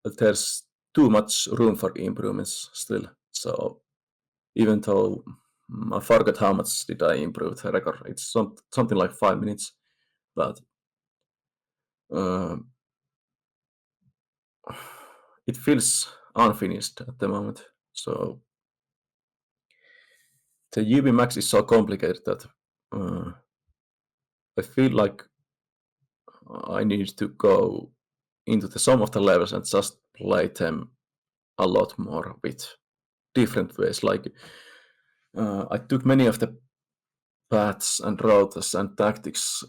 there's too much room for improvements still. So even though I forgot how much did I improve the record, it's something like 5 minutes, but uh, it feels unfinished at the moment. So the UV Max is so complicated that I feel like I need to go into some of the levels and just play them a lot more with different ways. Like I took many of the paths and routes and tactics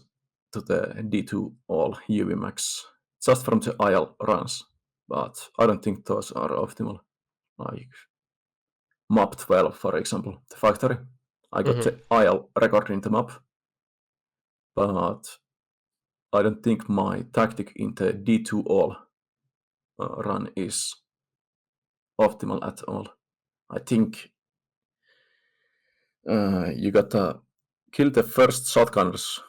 to the D2 all UV Max just from the IL runs, but I don't think those are optimal. Like map 12, for example, the factory. I got the IL record in the map, but I don't think my tactic in the D2 all run is optimal at all. I think you gotta kill the first shotgunners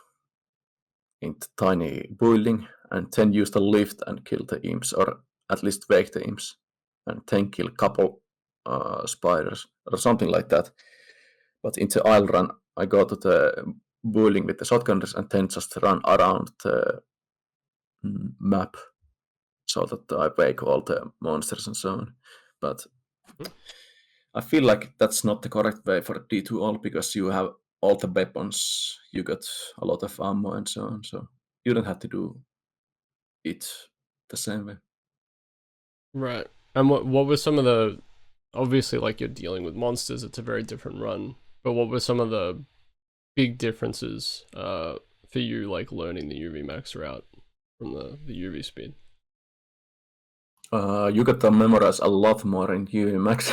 in the tiny building and then use the lift and kill the imps, or at least wake the imps, and then kill couple spiders or something like that. But in the Isle run, I go to the building with the shotgunners and then just run around the map so that I wake all the monsters and so on. But I feel like that's not the correct way for D2 all because you have all the weapons, you got a lot of ammo and so on. So you don't have to do it the same way. Right. And what were some of the, obviously like you're dealing with monsters, it's a very different run, but what were some of the big differences for you like learning the UV Max route from the UV speed? You got to memorize a lot more in UV Max.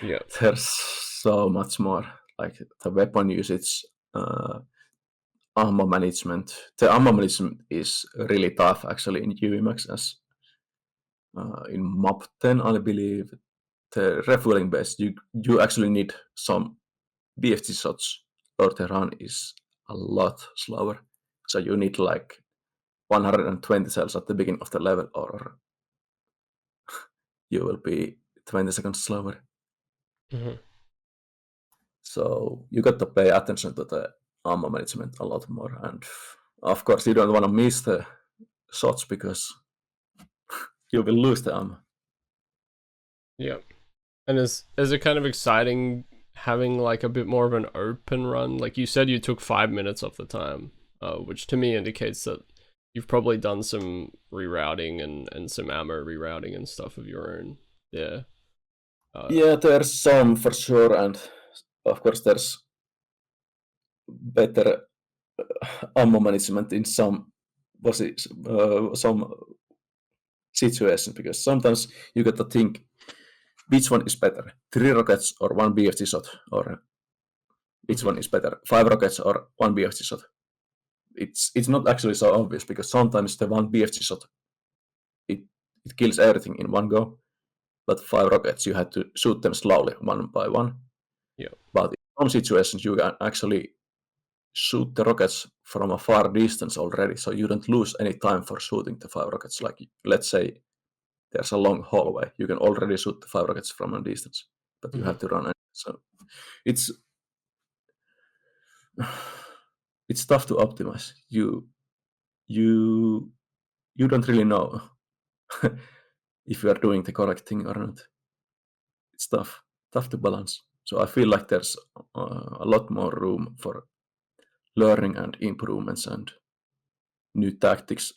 Yeah. There's so much more, like the weapon usage, ammo management. The ammo management is really tough actually in UV Max as in map 10, I believe. the refueling base, you actually need some BFG shots, or the run is a lot slower. So you need like 120 cells at the beginning of the level, or you will be 20 seconds slower. Mm-hmm. So you got to pay attention to the ammo management a lot more. And of course, you don't want to miss the shots because you will lose the ammo. Yeah. And is it kind of exciting having like a bit more of an open run? Like you said, you took 5 minutes off the time, which to me indicates that you've probably done some rerouting and some ammo rerouting and stuff of your own there. Yeah, there's some for sure, and of course there's better ammo management in some situations, because sometimes you got to think which one is better, 3 rockets or 1 BFG shot, or which one is better, 5 rockets or 1 BFG shot. It's not actually so obvious, because sometimes the 1 BFG shot it kills everything in one go, but 5 rockets you have to shoot them slowly one by one. Yeah. But in some situations you can actually shoot the rockets from a far distance already, so you don't lose any time for shooting the 5 rockets. Like let's say there's a long hallway, you can already shoot the 5 rockets from a distance, but you have to run. So it's it's tough to optimize. You don't really know if you are doing the correct thing or not. It's tough to balance. So I feel like there's a lot more room for learning and improvements and new tactics,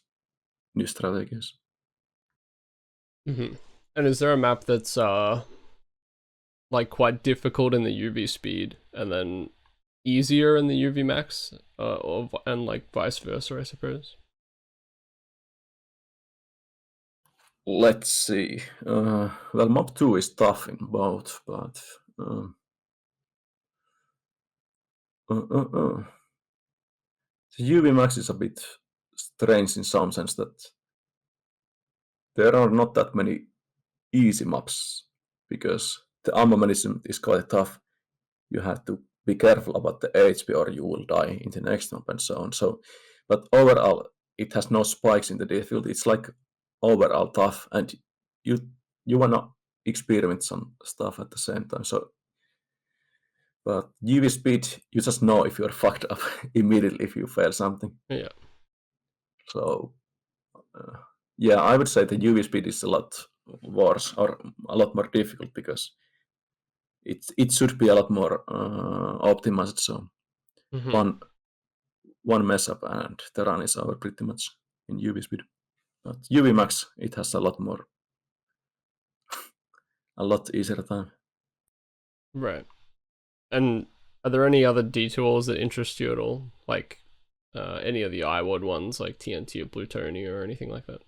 new strategies. Mm-hmm. And is there a map that's like quite difficult in the UV speed and then easier in the UV max, and like vice versa, I suppose? Let's see. Well, Mob 2 is tough in both, but the UV Max is a bit strange in some sense that there are not that many easy maps, because the ammo management is quite tough. You have to be careful about the HP or you will die in the next map and so on. So, but overall, it has no spikes in the field. It's like overall tough, and you wanna experiment some stuff at the same time. So, but UV speed, you just know if you're fucked up immediately if you fail something. Yeah. So, yeah, I would say the UV speed is a lot worse or a lot more difficult, because it should be a lot more optimized. So Mm-hmm. one mess up and the run is over pretty much in UV speed. But UV max, it has a lot easier time. Right. And are there any other D-tools that interest you at all? Like any of the IWAD ones, like TNT or Plutonia or anything like that?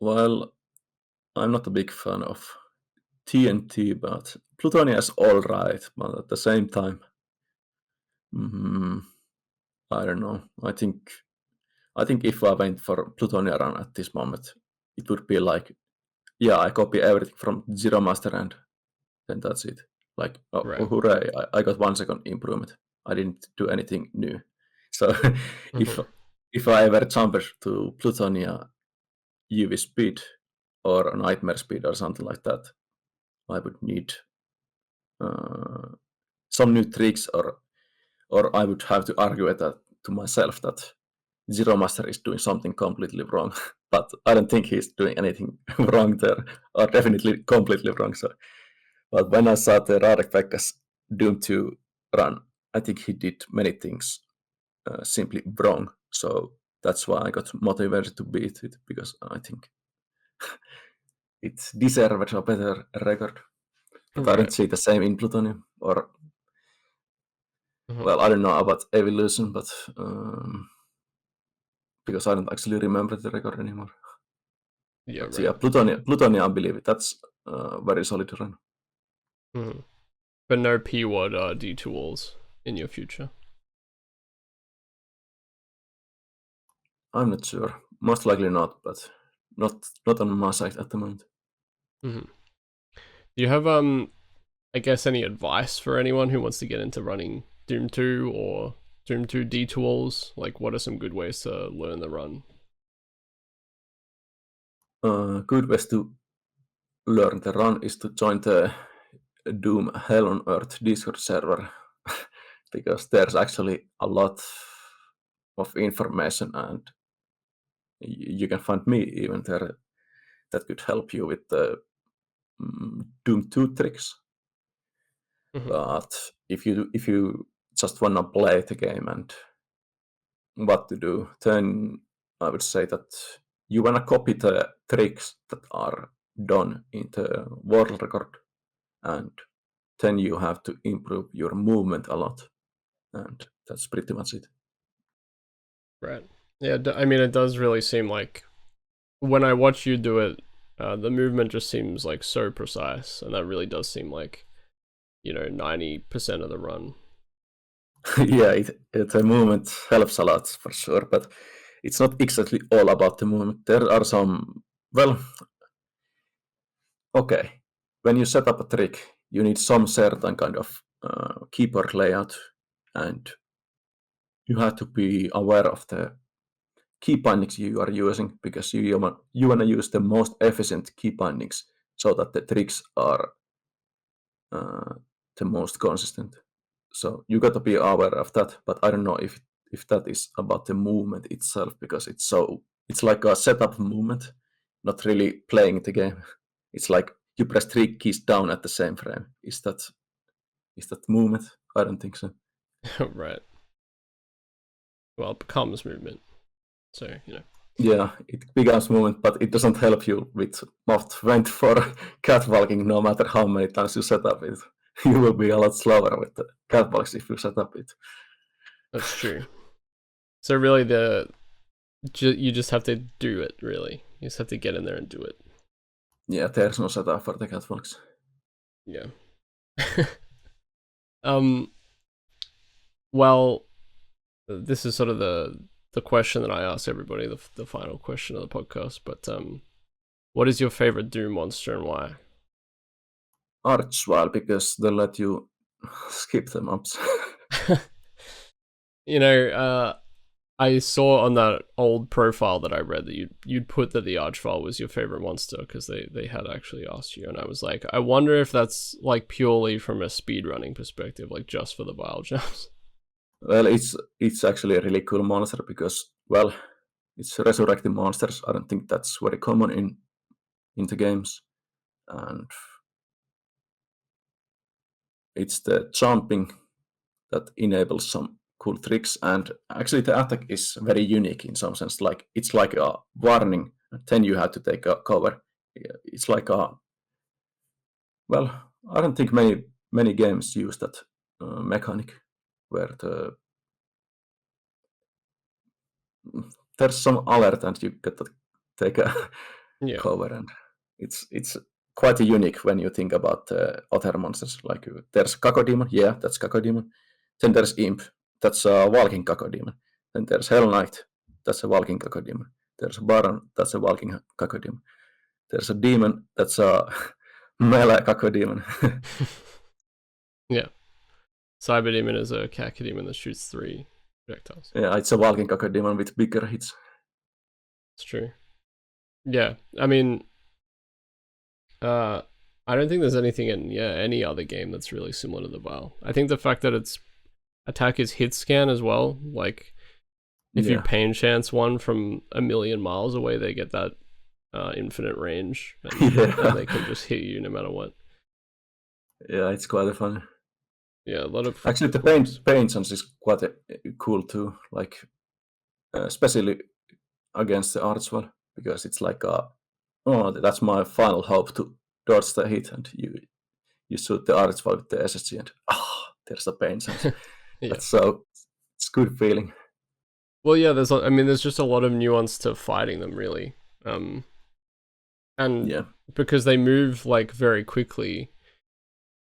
Well, I'm not a big fan of TNT, but Plutonia is alright, but at the same time, I don't know. I think if I went for Plutonia run at this moment, it would be like, yeah, I copy everything from Zero Master and then that's it. Like, oh, Right. hooray, I got 1 second improvement. I didn't do anything new. So if Mm-hmm. if I ever jump to Plutonia UV speed or Nightmare speed or something like that, I would need uh, some new tricks, or I would have to argue that to myself that Zero Master is doing something completely wrong. But I don't think he's doing anything wrong there, or definitely completely wrong. So, but when I saw the Radek Pekka's Doom 2 run, I think he did many things simply wrong. So that's why I got motivated to beat it, because I think it deserved a better record. But I don't Right. see the same in Plutonium, or Mm-hmm. well, I don't know about Evolution, but because I don't actually remember the record anymore. Yeah. But yeah, Right. Plutonia, I believe it. That's very solid run. Mm-hmm. But no P-Wad D-tools in your future. I'm not sure. Most likely not, but not on my side at the moment. Mm-hmm. Do you have I guess any advice for anyone who wants to get into running Doom 2 or Doom 2 D-tools? Like, what are some good ways to learn the run? Good ways to learn the run is to join the Doom Hell on Earth Discord server because there's actually a lot of information, and you can find me even there that could help you with the Doom 2 tricks. Mm-hmm. But if you just wanna play the game and what to do, then I would say that you wanna copy the tricks that are done in the world record, and then you have to improve your movement a lot, and that's pretty much it. Right. Yeah, I mean, it does really seem like when I watch you do it, the movement just seems like so precise, and that really does seem like, 90% of the run. Yeah, the movement helps a lot for sure, but it's not exactly all about the movement. There are some, well, okay, when you set up a trick, you need some certain kind of keyboard layout, and you have to be aware of the key bindings you are using because you want to use the most efficient key bindings so that the tricks are uh, the most consistent. So you got to be aware of that. But I don't know if that is about the movement itself because it's like a setup movement, not really playing the game. It's like you press three keys down at the same frame. Is that movement? I don't think so. Right. Well, it becomes movement. So. Yeah, it becomes movement, but it doesn't help you with mouth 24 catwalking no matter how many times you set up it. You will be a lot slower with the catwalks if you set up it. That's true. So really, you just have to do it. Really, you just have to get in there and do it. Yeah, there's no setup for the catwalks. Yeah. um. Well, this is sort of the question that I ask everybody, the final question of the podcast. But what is your favorite Doom monster and why? Archwile, because they let you skip the maps. you know, I saw on that old profile that I read that you'd put that the Archvile was your favorite monster because they had actually asked you, and I was like, I wonder if that's like purely from a speedrunning perspective, like just for the bile jumps. Well, it's actually a really cool monster because, well, it's resurrecting monsters. I don't think that's very common in the games, and it's the jumping that enables some cool tricks. And actually, the attack is very unique in some sense. Like it's like a warning, and then you have to take a cover. It's like a, well, I don't think many games use that mechanic where there's some alert and you get to take a Yeah. cover, and it's quite unique when you think about other monsters. Like there's Cacodemon, yeah, that's Cacodemon. Then there's Imp, that's a walking Cacodemon. Then there's Hell Knight, that's a walking Cacodemon. There's a Baron, that's a walking Cacodemon. There's a Demon, that's a melee Cacodemon. Yeah. Cyber Demon is a Cacodemon that shoots 3 projectiles. Yeah, it's a walking Cacodemon with bigger hits. It's true. Yeah. I mean, I don't think there's anything in any other game that's really similar to the Vile. I think the fact that its attack is hit scan as well, like if you Yeah, pain chance one from a million miles away, they get that infinite range, and yeah, they can just hit you no matter what. yeah, it's quite fun. Yeah, a lot of Actually, the cool moves. paint chance is quite cool too. Like especially against the Archwell, because it's like oh, that's my final hope to dodge the hit, and you shoot the Archwell with the SSG, and there's the pain chance. Yeah. That's so it's good feeling. Well, yeah. There's just a lot of nuance to fighting them, really. Um, and Yeah, because they move like very quickly,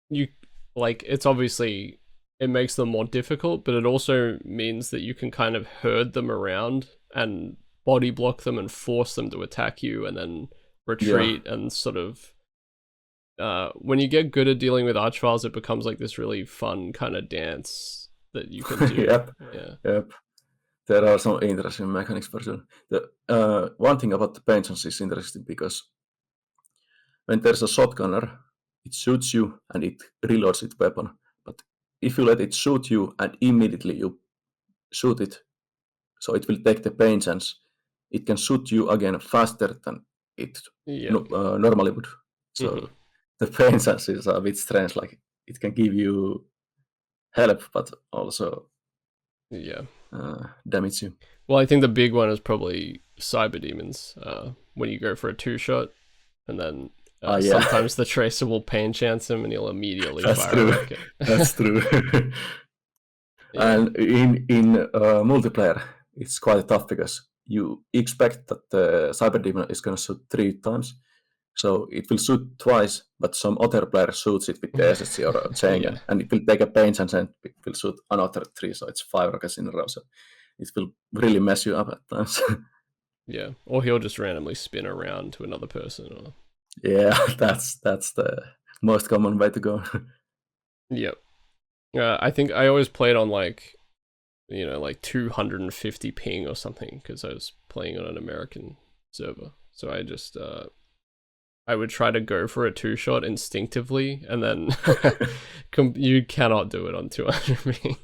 you like it's obviously it makes them more difficult, but it also means that you can kind of herd them around and body block them and force them to attack you, and then Yeah, retreat and sort of. When you get good at dealing with archviles, it becomes like this really fun kind of dance that you can do. yep, Yeah. yep. There are some interesting mechanics for sure. The one thing about the pensions is interesting because when there's a shotgunner, it shoots you and it reloads its weapon. But if you let it shoot you and immediately you shoot it, so it will take the pensions, it can shoot you again faster than it Yeah. normally would. Hmm. So the pensions is a bit strange. Like it can give you help, but also Yeah. damage you. Well, I think the big one is probably cyber demons. When you go for a 2-shot, and then Yeah, sometimes the tracer will pain chance him, and he'll immediately that's fire a true. rocket. That's true. Yeah. And in multiplayer, it's quite tough because you expect that the cyber demon is going to shoot 3 times. So it will shoot twice, but some other player shoots it with the SSC or a Yeah. chain, and it will take a pain chance and it will shoot another 3. So it's 5 rockets in a row. So it will really mess you up at times. Yeah. Or he'll just randomly spin around to another person. Or Yeah, that's the most common way to go. yep. I think I always played on like 250 ping or something because I was playing on an American server. So I just I would try to go for a 2-shot instinctively, and then you cannot do it on 200 ping.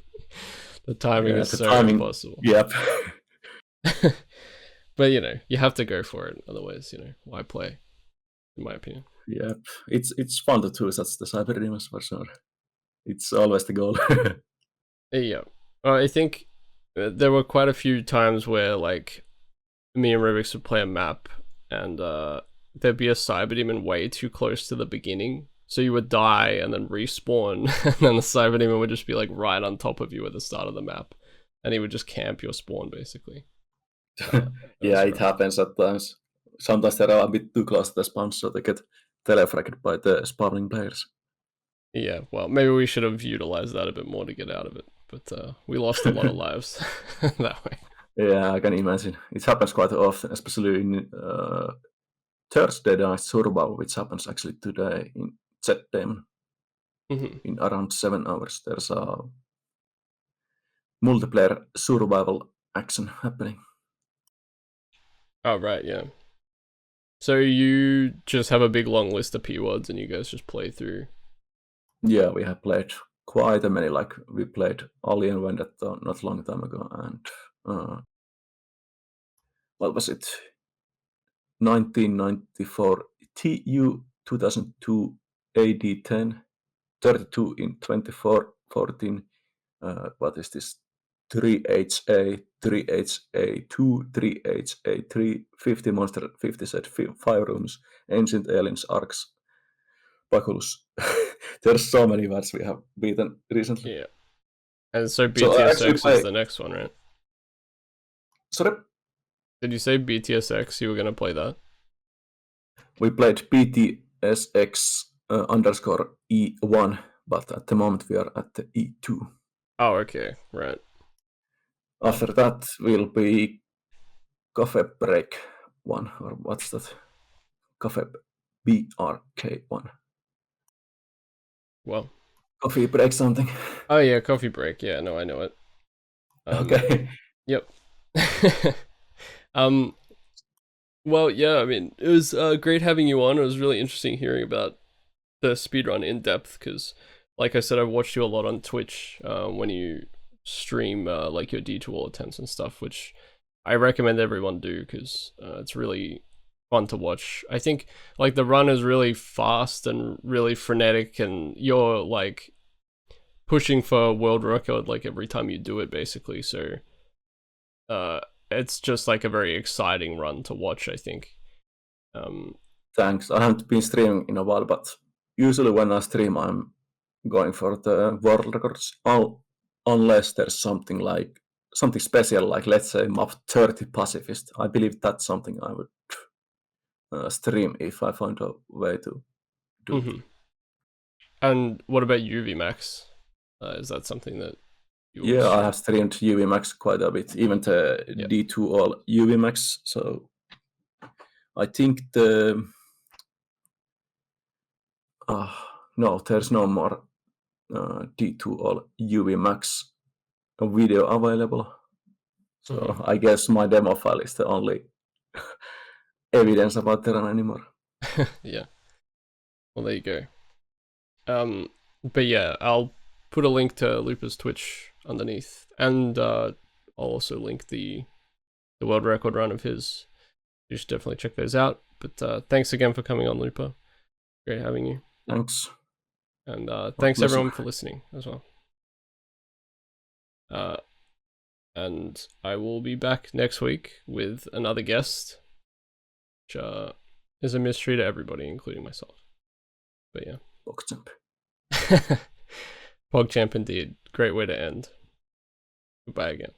The timing Yeah, is the so timing. impossible. Yep. But you have to go for it. Otherwise, why play? In my opinion. Yep. It's fun to choose as the cyber demons for sure. It's always the goal. Yeah. I think there were quite a few times where like me and Rubik's would play a map, and there'd be a cyber demon way too close to the beginning. So you would die and then respawn, and then the cyber demon would just be like right on top of you at the start of the map, and he would just camp your spawn basically. That Yeah, was it rough. happens at times. Sometimes they are a bit too close to the spawn, so they get telefragged by the spawning players. Yeah, well, maybe we should have utilized that a bit more to get out of it, but we lost a lot of lives that way. Yeah, I can imagine. It happens quite often, especially in Thursday Night Survival, which happens actually today in Z Demon Hmm. in around 7 hours. There's a multiplayer survival action happening. Oh right, yeah. So you just have a big long list of P words, and you guys just play through. Yeah, we have played quite a many. Like we played Alien Vendetta not long time ago, and what was it? 1994 TU 2002 AD10 32 in 2414. What is this? 3HA 3HA2 3HA3 50 monster 50 set 5 rooms ancient aliens arcs Baculus. There's so many words we have beaten recently. Yeah. And so So I actually BTSX is play. the next one, right? Sorry, Did you say BTSX? You were gonna play that? we played PTSX underscore E1, but at the moment we are at the E2. Oh, okay, right. After that will be Cafe Break 1, or what's that? Cafe BRK1. Well, Coffee break something. oh yeah, coffee break. Yeah, no, I know it. Okay. Yep. um, well, yeah. I mean, it was great having you on. It was really interesting hearing about the speedrun in depth because, like I said, I've watched you a lot on Twitch when you stream like your D2 attempts and stuff, which I recommend everyone do because it's really fun to watch. I think like the run is really fast and really frenetic, and you're like pushing for a world record like every time you do it, basically. So uh, it's just like a very exciting run to watch, I think. Um, Thanks. I haven't been streaming in a while, but usually when I stream, I'm going for the world records. Unless there's something special, like let's say map 30 pacifist. I believe that's something I would stream if I find a way to do it. mhm. And what about UV Max? Is that something that Yeah, I have streamed UVMax quite a bit, even the D2 all UVMax. So I think no, there's no more D2 all UVMax video available. So I guess my demo file is the only evidence about Terran anymore. Yeah. Well, there you go. But yeah, I'll put a link to Lupa's Twitch underneath, and I'll also link the world record run of his. You should definitely check those out. But thanks again for coming on, Lupa. Great having you. Thanks. And thanks everyone for listening as well. And I will be back next week with another guest, which is a mystery to everybody, including myself. But yeah. PogChamp. PogChamp indeed. Great way to end. Goodbye again.